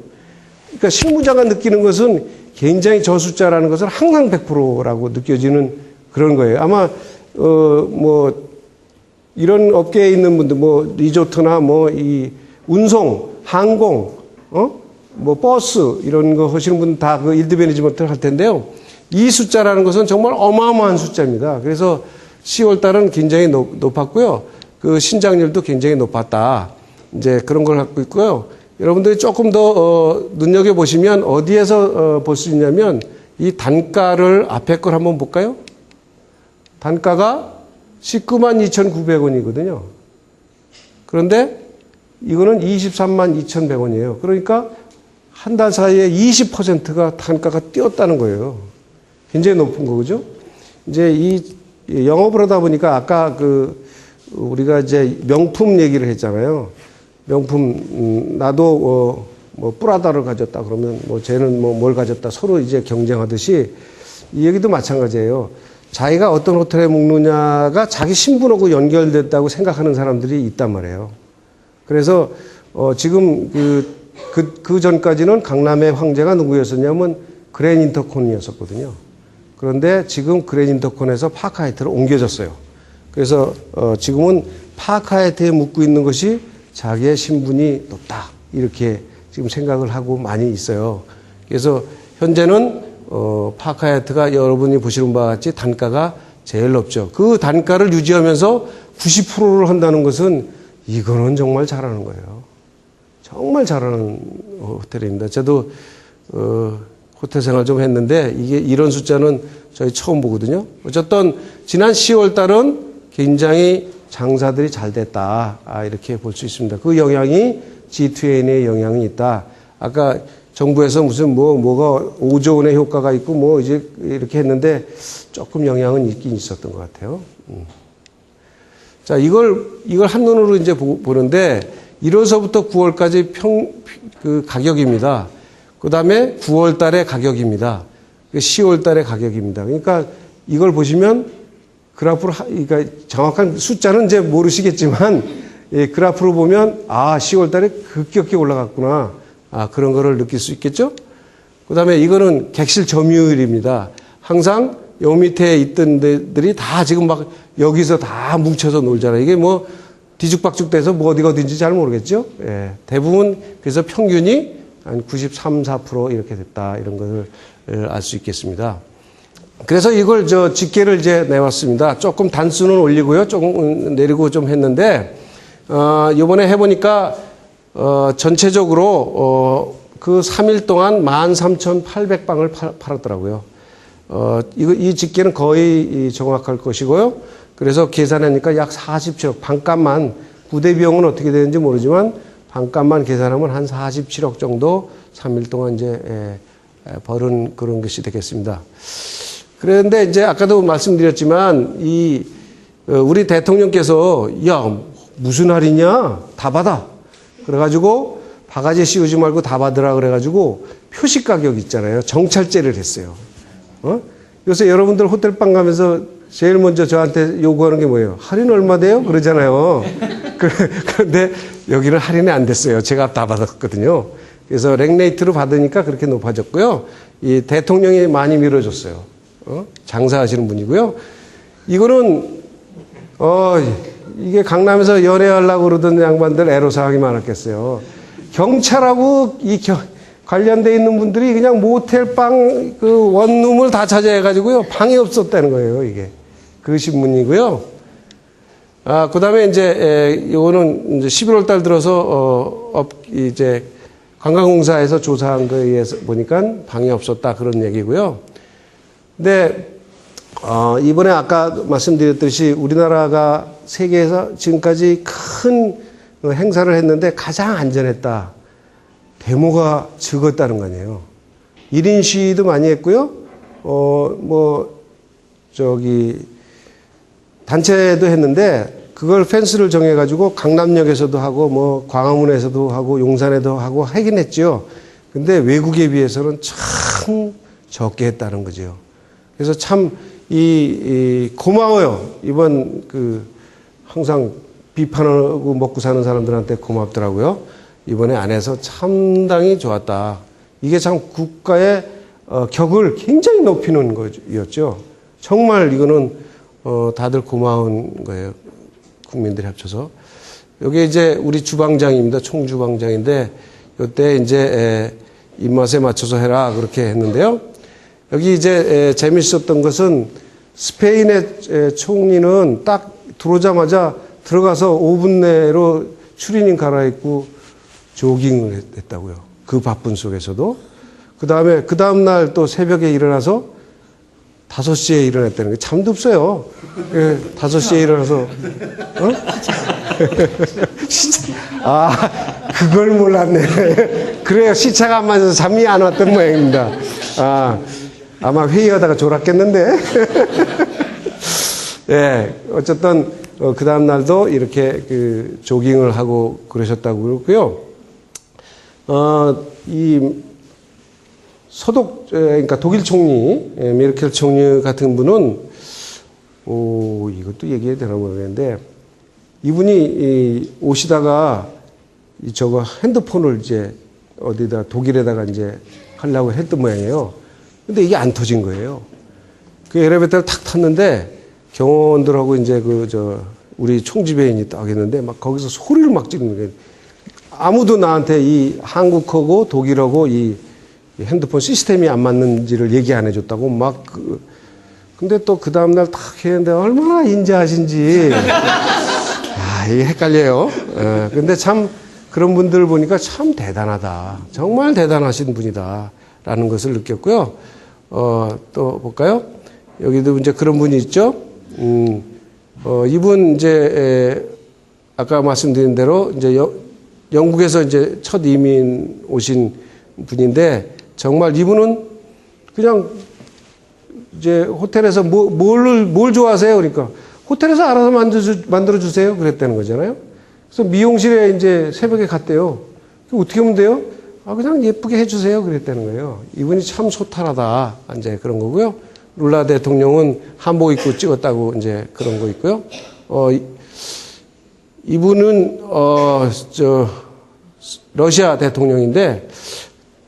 그러니까 실무자가 느끼는 것은 굉장히 저 숫자라는 것은 항상 100%라고 느껴지는 그런 거예요. 아마, 이런 업계에 있는 분들, 리조트나 이 운송, 항공, 버스, 이런 거 하시는 분 다 그 일드 매니지먼트를 할 텐데요. 이 숫자라는 것은 정말 어마어마한 숫자입니다. 그래서 10월 달은 굉장히 높았고요. 그 신장률도 굉장히 높았다. 이제 그런 걸 갖고 있고요. 여러분들이 조금 더, 눈여겨보시면 어디에서 볼 수 있냐면 이 단가를 앞에 걸 한번 볼까요? 단가가 192,900원이거든요. 그런데 이거는 232,100원이에요. 그러니까 한 달 사이에 20%가 단가가 뛰었다는 거예요. 굉장히 높은 거죠. 이제 이 영업을 하다 보니까 아까 우리가 이제 명품 얘기를 했잖아요. 명품, 나도 프라다를 가졌다 그러면 쟤는 뭘 가졌다 서로 이제 경쟁하듯이 이 얘기도 마찬가지예요. 자기가 어떤 호텔에 묵느냐가 자기 신분하고 연결됐다고 생각하는 사람들이 있단 말이에요. 그래서 지금 그 전까지는 강남의 황제가 누구였었냐면 그랜 인터콘이었었거든요. 그런데 지금 그랜 인터콘에서 파크하이트로 옮겨졌어요. 그래서 지금은 파크하이트에 묵고 있는 것이 자기의 신분이 높다. 이렇게 지금 생각을 하고 많이 있어요. 그래서 현재는 파크하이트가 여러분이 보시는 바와 같이 단가가 제일 높죠. 그 단가를 유지하면서 90%를 한다는 것은 이거는 정말 잘하는 거예요. 정말 잘하는 호텔입니다. 저도 호텔 생활 좀 했는데 이게 이런 숫자는 저희 처음 보거든요. 어쨌든 지난 10월 달은 굉장히 장사들이 잘 됐다. 이렇게 볼 수 있습니다. 그 영향이 G20의 영향이 있다. 아까 정부에서 무슨 뭐가 5조 원의 효과가 있고 이제 이렇게 했는데 조금 영향은 있긴 있었던 것 같아요. 자, 이걸 한눈으로 이제 보는데 1월서부터 9월까지 그 가격입니다. 그 다음에 9월 달의 가격입니다. 10월 달의 가격입니다. 그러니까 이걸 보시면 그래프로, 그러니까 정확한 숫자는 이제 모르시겠지만, 그래프로 보면, 10월 달에 급격히 올라갔구나. 그런 거를 느낄 수 있겠죠? 그 다음에 이거는 객실 점유율입니다. 항상 요 밑에 있던 데들이 다 지금 막 여기서 다 뭉쳐서 놀잖아요. 이게 뒤죽박죽 돼서 뭐 어디가 어딘지 잘 모르겠죠. 예, 대부분 그래서 평균이 한 93, 4% 이렇게 됐다. 이런 것을 알 수 있겠습니다. 그래서 이걸 집계를 이제 내왔습니다. 조금 단수는 올리고요. 조금 내리고 좀 했는데, 요번에 해보니까, 전체적으로, 그 3일 동안 13,800방을 팔았더라고요. 이 집계는 거의 정확할 것이고요. 그래서 계산하니까 약 47억, 반값만, 구대 비용은 어떻게 되는지 모르지만, 반값만 계산하면 한 47억 정도 3일 동안 이제, 벌은 그런 것이 되겠습니다. 그런데 이제 아까도 말씀드렸지만, 우리 대통령께서, 야, 무슨 할인이야? 다 받아. 그래가지고, 바가지 씌우지 말고 다 받으라 그래가지고, 표시 가격 있잖아요. 정찰제를 했어요. 요새 여러분들 호텔방 가면서 제일 먼저 저한테 요구하는 게 뭐예요? 할인 얼마 돼요? 그러잖아요. 그런데 여기는 할인이 안 됐어요. 제가 다 받았거든요. 그래서 렉레이트로 받으니까 그렇게 높아졌고요. 이 대통령이 많이 밀어줬어요. 장사하시는 분이고요. 이거는, 이게 강남에서 연애하려고 그러던 양반들 애로사항이 많았겠어요. 경찰하고 관련돼 있는 분들이 그냥 모텔방 그 원룸을 다 차지해가지고요. 방이 없었다는 거예요, 이게. 그 신문이고요. 그 다음에 이제, 요거는 이제 11월 달 들어서, 이제 관광공사에서 조사한 거에 의해서 보니까 방이 없었다 그런 얘기고요. 근데, 이번에 아까 말씀드렸듯이 우리나라가 세계에서 지금까지 큰 행사를 했는데 가장 안전했다. 데모가 적었다는 거 아니에요. 1인 시위도 많이 했고요. 단체도 했는데 그걸 펜스를 정해가지고 강남역에서도 하고 광화문에서도 하고 용산에도 하고 하긴 했죠. 근데 외국에 비해서는 참 적게 했다는 거죠. 그래서 참 고마워요. 이번 항상 비판하고 먹고 사는 사람들한테 고맙더라고요. 이번에 안 해서 상당히 좋았다. 이게 참 국가의 격을 굉장히 높이는 거였죠. 정말 이거는 다들 고마운 거예요. 국민들이 합쳐서. 여기 이제 우리 주방장입니다. 총주방장인데 이때 이제 입맛에 맞춰서 해라 그렇게 했는데요. 여기 이제 재밌었던 것은 스페인의 총리는 딱 들어오자마자 들어가서 5분 내로 추리닝 갈아입고 조깅을 했다고요. 그 바쁜 속에서도. 그 다음 날 또 새벽에 일어나서 5시에 일어났다는 게 잠도 없어요. 5시에 일어나서, 그걸 몰랐네. 그래요. 시차가 안 맞아서 잠이 안 왔던 모양입니다. 아마 회의하다가 졸았겠는데. 예, 어쨌든, 그 다음날도 이렇게 조깅을 하고 그러셨다고 그러고요. 그러니까 독일 총리, 메르켈 총리 같은 분은, 이것도 얘기해야 되나 모르겠는데, 이분이 오시다가 핸드폰을 이제 독일에다가 이제 하려고 했던 모양이에요. 근데 이게 안 터진 거예요. 그 엘리베이터를 탁 탔는데, 경호원들하고 이제 우리 총지배인이 딱 했는데, 막 거기서 소리를 막 지르는 거예요. 아무도 나한테 이 한국하고 독일하고 이 핸드폰 시스템이 안 맞는지를 얘기 안 해줬다고 근데 또 그 다음날 딱 했는데 얼마나 인자하신지. 이게 헷갈려요. 근데 참 그런 분들을 보니까 참 대단하다. 정말 대단하신 분이다. 라는 것을 느꼈고요. 또 볼까요? 여기도 이제 그런 분이 있죠. 이분 이제, 아까 말씀드린 대로 이제 영국에서 이제 첫 이민 오신 분인데, 정말 이분은 그냥 이제 호텔에서 뭘 좋아하세요? 그러니까 호텔에서 알아서 만들어주세요. 그랬다는 거잖아요. 그래서 미용실에 이제 새벽에 갔대요. 어떻게 하면 돼요? 그냥 예쁘게 해주세요. 그랬다는 거예요. 이분이 참 소탈하다. 이제 그런 거고요. 룰라 대통령은 한복 입고 찍었다고 이제 그런 거 있고요. 이분은, 러시아 대통령인데,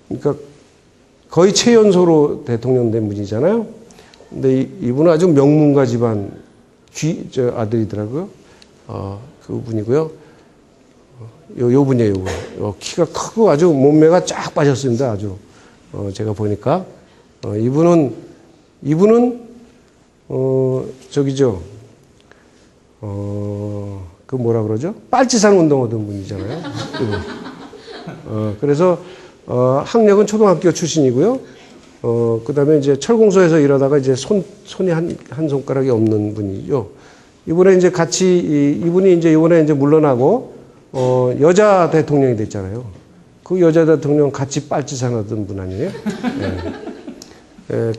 그러니까 거의 최연소로 대통령 된 분이잖아요. 근데 이분은 아주 명문가 집안 아들이더라고요. 그분이고요. 요 분이에요, 요 분. 키가 크고 아주 몸매가 쫙 빠졌습니다, 아주. 제가 보니까. 이분은, 저기죠. 그 뭐라 그러죠? 빨치산 운동하던 분이잖아요. 그래서, 학력은 초등학교 출신이고요. 그 다음에 이제 철공소에서 일하다가 이제 손이 한 손가락이 없는 분이죠. 이번에 이제 이분이 이제 이번에 이제 물러나고, 여자 대통령이 됐잖아요. 그 여자 대통령 같이 빨치산 하던 분 아니에요?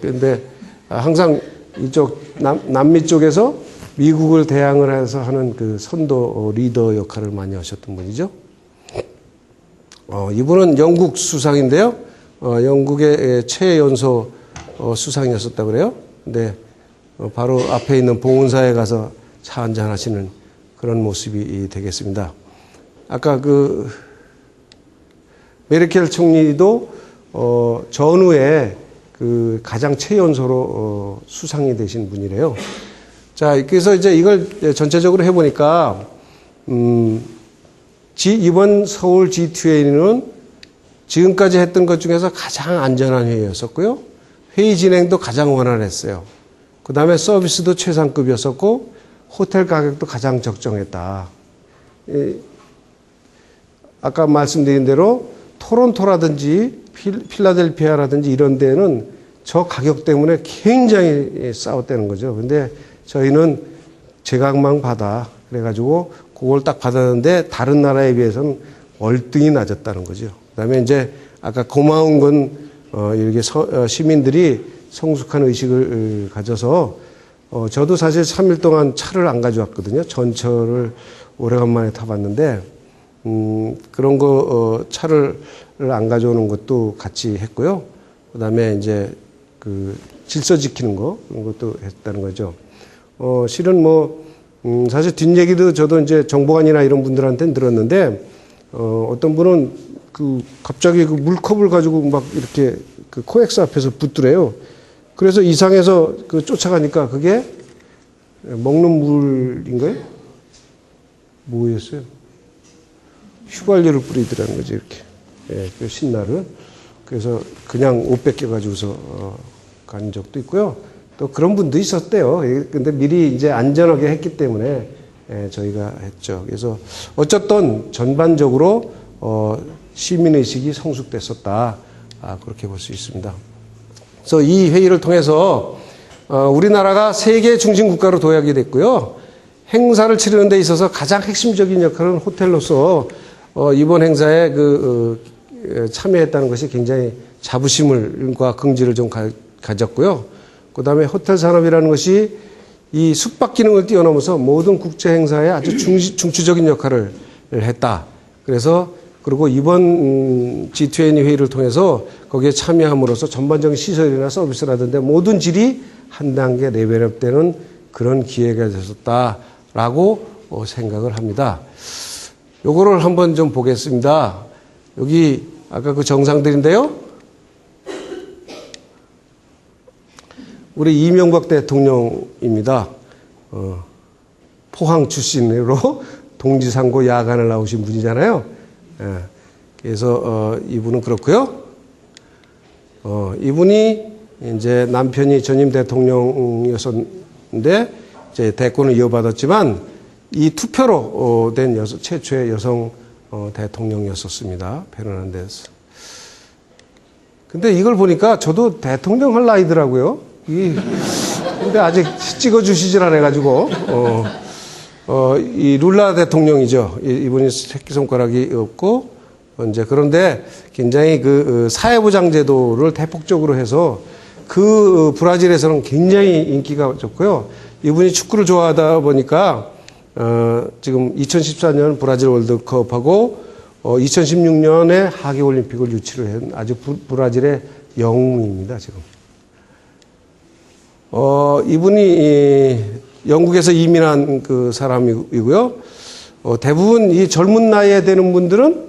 근데 항상 이쪽 남미 쪽에서 미국을 대항을 해서 하는 그 선도 리더 역할을 많이 하셨던 분이죠. 이분은 영국 수상인데요. 영국의 최연소 수상이었었다고 그래요. 근데 바로 앞에 있는 봉은사에 가서 차 한잔 하시는 그런 모습이 되겠습니다. 아까 그 메르켈 총리도 전후에 그 가장 최연소로 수상이 되신 분이래요. 자, 그래서 이제 이걸 전체적으로 해보니까 이번 서울 G20는 지금까지 했던 것 중에서 가장 안전한 회의였었고요. 회의 진행도 가장 원활했어요. 그 다음에 서비스도 최상급이었었고 호텔 가격도 가장 적정했다. 아까 말씀드린 대로 토론토라든지 필라델피아라든지 이런 데는 저 가격 때문에 굉장히 싸웠다는 거죠. 근데 저희는 제각망 받아. 그래가지고 그걸 딱 받았는데 다른 나라에 비해서는 월등히 낮았다는 거죠. 그 다음에 이제 아까 고마운 건, 이렇게 시민들이 성숙한 의식을 가져서, 저도 사실 3일 동안 차를 안 가져왔거든요. 전철을 오래간만에 타봤는데, 그런 거, 차를 안 가져오는 것도 같이 했고요. 그 다음에 이제 그 질서 지키는 거, 그런 것도 했다는 거죠. 실은 사실 뒷얘기도 저도 이제 정보관이나 이런 분들한테는 들었는데, 어떤 분은 갑자기 그 물컵을 가지고 막 이렇게 그 코엑스 앞에서 붙더래요. 그래서 이상해서 쫓아가니까 그게 먹는 물인가요? 뭐였어요? 휘발유를 뿌리더라는 거죠, 이렇게. 예, 그 신나를. 그래서 그냥 옷 뺏겨가지고서, 간 적도 있고요. 또 그런 분도 있었대요. 근데 미리 이제 안전하게 했기 때문에, 저희가 했죠. 그래서 어쨌든 전반적으로, 시민의식이 성숙됐었다. 그렇게 볼 수 있습니다. 그래서 이 회의를 통해서, 우리나라가 세계 중심 국가로 도약이 됐고요. 행사를 치르는 데 있어서 가장 핵심적인 역할은 호텔로서, 이번 행사에 참여했다는 것이 굉장히 자부심과 긍지를 좀 가졌고요. 그 다음에 호텔 산업이라는 것이 이 숙박 기능을 뛰어넘어서 모든 국제 행사에 아주 중추적인 역할을 했다. 그래서 그리고 이번 G20 회의를 통해서 거기에 참여함으로써 전반적인 시설이나 서비스라든지 모든 질이 한 단계 레벨업되는 그런 기회가 됐었다라고 생각을 합니다. 요거를 한번 좀 보겠습니다. 여기 아까 그 정상들인데요. 우리 이명박 대통령입니다. 포항 출신으로 동지상고 야간을 나오신 분이잖아요. 그래서 이분은 그렇고요. 이분이 이제 남편이 전임 대통령이었는데 이제 대권을 이어받았지만 이 투표로 된 최초의 여성 대통령이었었습니다. 페르난데스. 근데 이걸 보니까 저도 대통령 할 나이더라고요. 근데 아직 찍어주시질 않아가지고, 이 룰라 대통령이죠. 이분이 새끼손가락이 없고, 이제 그런데 굉장히 사회보장 제도를 대폭적으로 해서 브라질에서는 굉장히 인기가 좋고요. 이분이 축구를 좋아하다 보니까, 지금 2014년 브라질 월드컵하고 2016년에 하계올림픽을 유치를 한 아주 브라질의 영웅입니다, 지금. 이분이 영국에서 이민한 그 사람이고요. 대부분 이 젊은 나이에 되는 분들은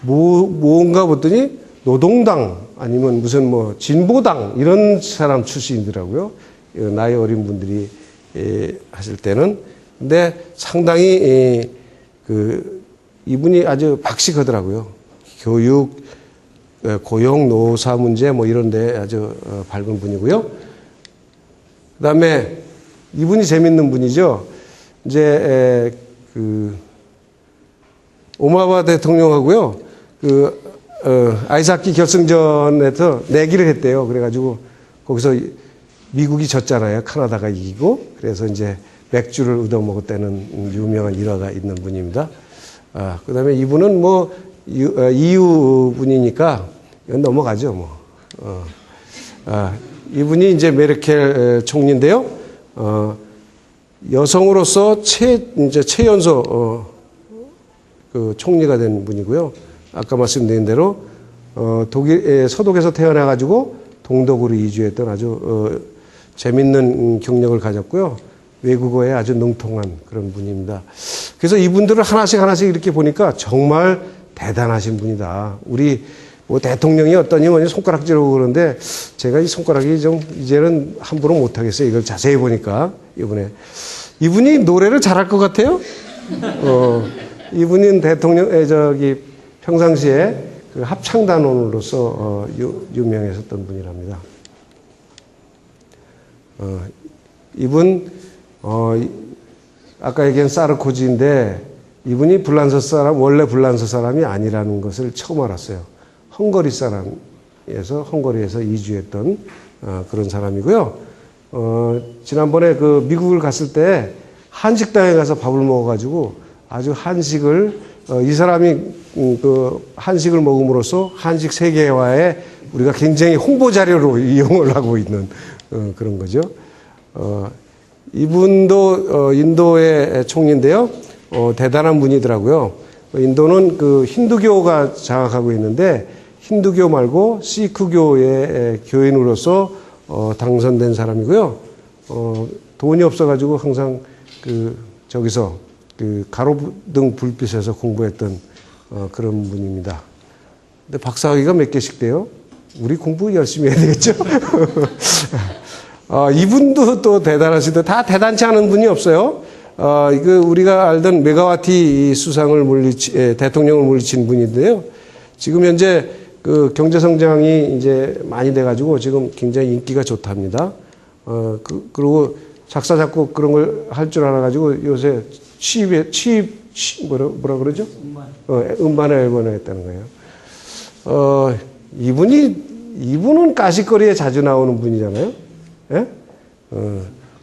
뭔가 봤더니 노동당 아니면 무슨 진보당 이런 사람 출신이더라고요. 나이 어린 분들이 하실 때는. 근데 상당히 이분이 아주 박식하더라고요. 교육, 고용, 노사 문제 뭐 이런데 아주 밝은 분이고요. 그다음에 이분이 재밌는 분이죠. 이제 오바마 대통령하고요. 아이스하키 결승전에서 내기를 했대요. 그래가지고 거기서 미국이 졌잖아요. 카나다가 이기고. 그래서 이제 맥주를 얻어먹었다는 유명한 일화가 있는 분입니다. 그 다음에 이분은 뭐 EU 분이니까 이건 넘어가죠. 뭐. 이분이 이제 메르켈 총리인데요. 여성으로서 이제 최연소 총리가 된 분이고요. 아까 말씀드린 대로 서독에서 태어나가지고 동독으로 이주했던 아주 재밌는 경력을 가졌고요. 외국어에 아주 능통한 그런 분입니다. 그래서 이분들을 하나씩 이렇게 보니까 정말 대단하신 분이다. 우리 뭐 대통령이 어떠니 뭐니 손가락질하고 그러는데 제가 이 손가락이 좀 이제는 함부로 못하겠어요. 이걸 자세히 보니까 이분이 노래를 잘할 것 같아요. 이분은 평상시에 그 합창단원으로서 유명했었던 분이랍니다. 이분 아까 얘기한 사르코지인데 이분이 원래 불란서 사람이 아니라는 것을 처음 알았어요. 헝가리 사람에서 헝가리에서 이주했던 그런 사람이고요. 지난번에 미국을 갔을 때 한식당에 가서 밥을 먹어가지고 아주 한식을 이 사람이 한식을 먹음으로써 한식 세계화에 우리가 굉장히 홍보 자료로 이용을 하고 있는 그런 거죠. 이분도 인도의 총리인데요. 대단한 분이더라고요. 인도는 힌두교가 장악하고 있는데 힌두교 말고 시크교의 교인으로서 당선된 사람이고요. 돈이 없어가지고 항상 저기서 가로등 불빛에서 공부했던 그런 분입니다. 근데 박사학위가 몇 개씩 돼요? 우리 공부 열심히 해야 되겠죠? 이분도 또 대단하시다. 다 대단치 않은 분이 없어요. 우리가 알던 메가와티 수상을 대통령을 물리친 분인데요. 지금 현재 경제 성장이 이제 많이 돼가지고 지금 굉장히 인기가 좋답니다. 그리고 작사, 작곡 그런 걸 할 줄 알아가지고 요새 뭐라 그러죠? 음반을 앨범을 했다는 거예요. 이분은 가시거리에 자주 나오는 분이잖아요. 예?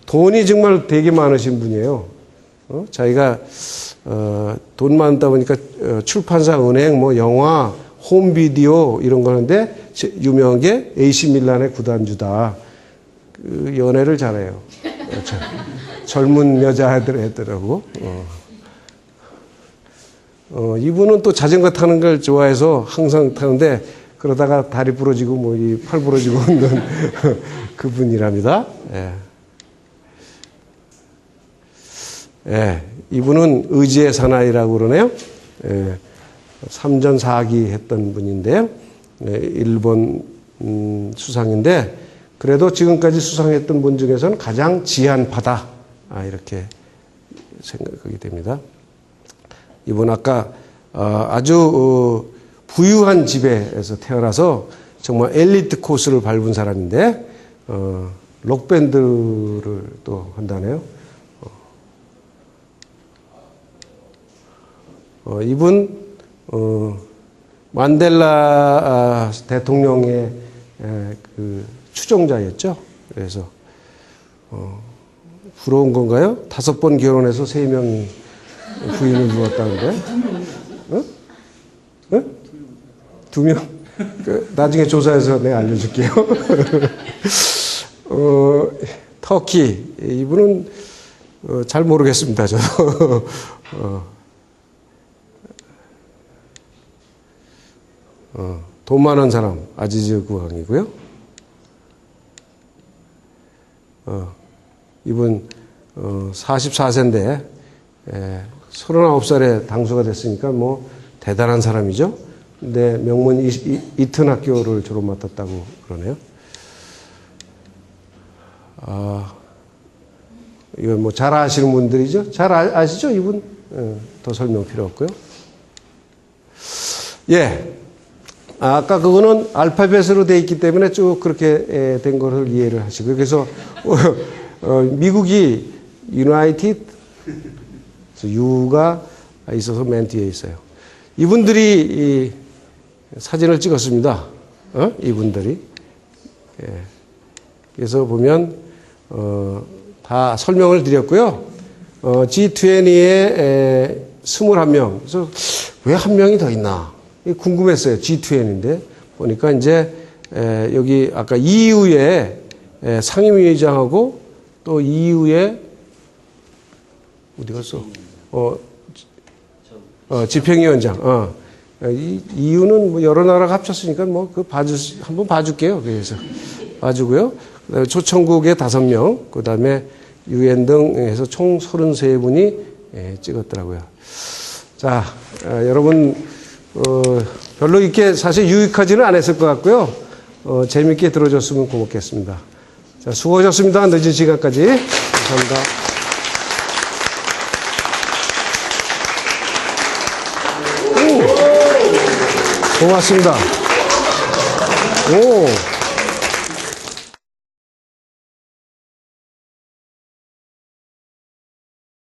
돈이 정말 되게 많으신 분이에요. 자기가, 돈 많다 보니까 출판사, 은행, 뭐 영화, 홈비디오 이런 거 하는데 유명한 게 AC 밀란의 구단주다. 연애를 잘해요. 젊은 여자애들 했더라고. 이분은 또 자전거 타는 걸 좋아해서 항상 타는데 그러다가 다리 부러지고 뭐 이 팔 부러지고 있는 그분이랍니다. 예. 예. 이분은 의지의 사나이라고 그러네요. 예. 3전 4기 했던 분인데요. 예. 일본 수상인데 그래도 지금까지 수상했던 분 중에서는 가장 지한파다. 이렇게 생각하게 됩니다. 이분 아까 아주 부유한 집에서 태어나서 정말 엘리트 코스를 밟은 사람인데 록밴드를 또 한다네요. 이분 만델라 대통령의 추종자였죠. 그래서 부러운 건가요? 5번 결혼해서 3명이 부인을 두었다는데? 2명? 나중에 조사해서 내가 알려줄게요. 터키. 이분은 잘 모르겠습니다. 저도. 돈 많은 사람, 아지즈 국왕이고요. 이분 44세인데 39살에 당수가 됐으니까 뭐 대단한 사람이죠. 근데 명문 이튼 학교를 졸업 맡았다고 그러네요. 이건 뭐 잘 아시는 분들이죠. 잘 아시죠 이분? 더 설명 필요 없고요. 예. 아까 그거는 알파벳으로 돼 있기 때문에 쭉 그렇게 된 것을 이해를 하시고요. 그래서 미국이 United, U가 있어서 맨 뒤에 있어요. 이분들이 이 사진을 찍었습니다. 이분들이. 예. 그래서 보면 다 설명을 드렸고요. G20에 21명. 그래서 왜 한 명이 더 있나? 궁금했어요. G20인데. 보니까 이제 여기 아까 EU의 상임위의장하고 또 EU의 어디 갔어? 집행위원장. 이 EU는 뭐 여러 나라가 합쳤으니까 뭐 그 한번 봐줄게요. 그래서 봐주고요. 그다음에 초청국의 5명, 그다음에 UN 등 해서 총 33분이 찍었더라고요. 자, 여러분 별로 이렇게 사실 유익하지는 않았을 것 같고요. 재밌게 들어줬으면 고맙겠습니다. 자, 수고하셨습니다. 늦은 시간까지. 감사합니다. 고맙습니다. 오.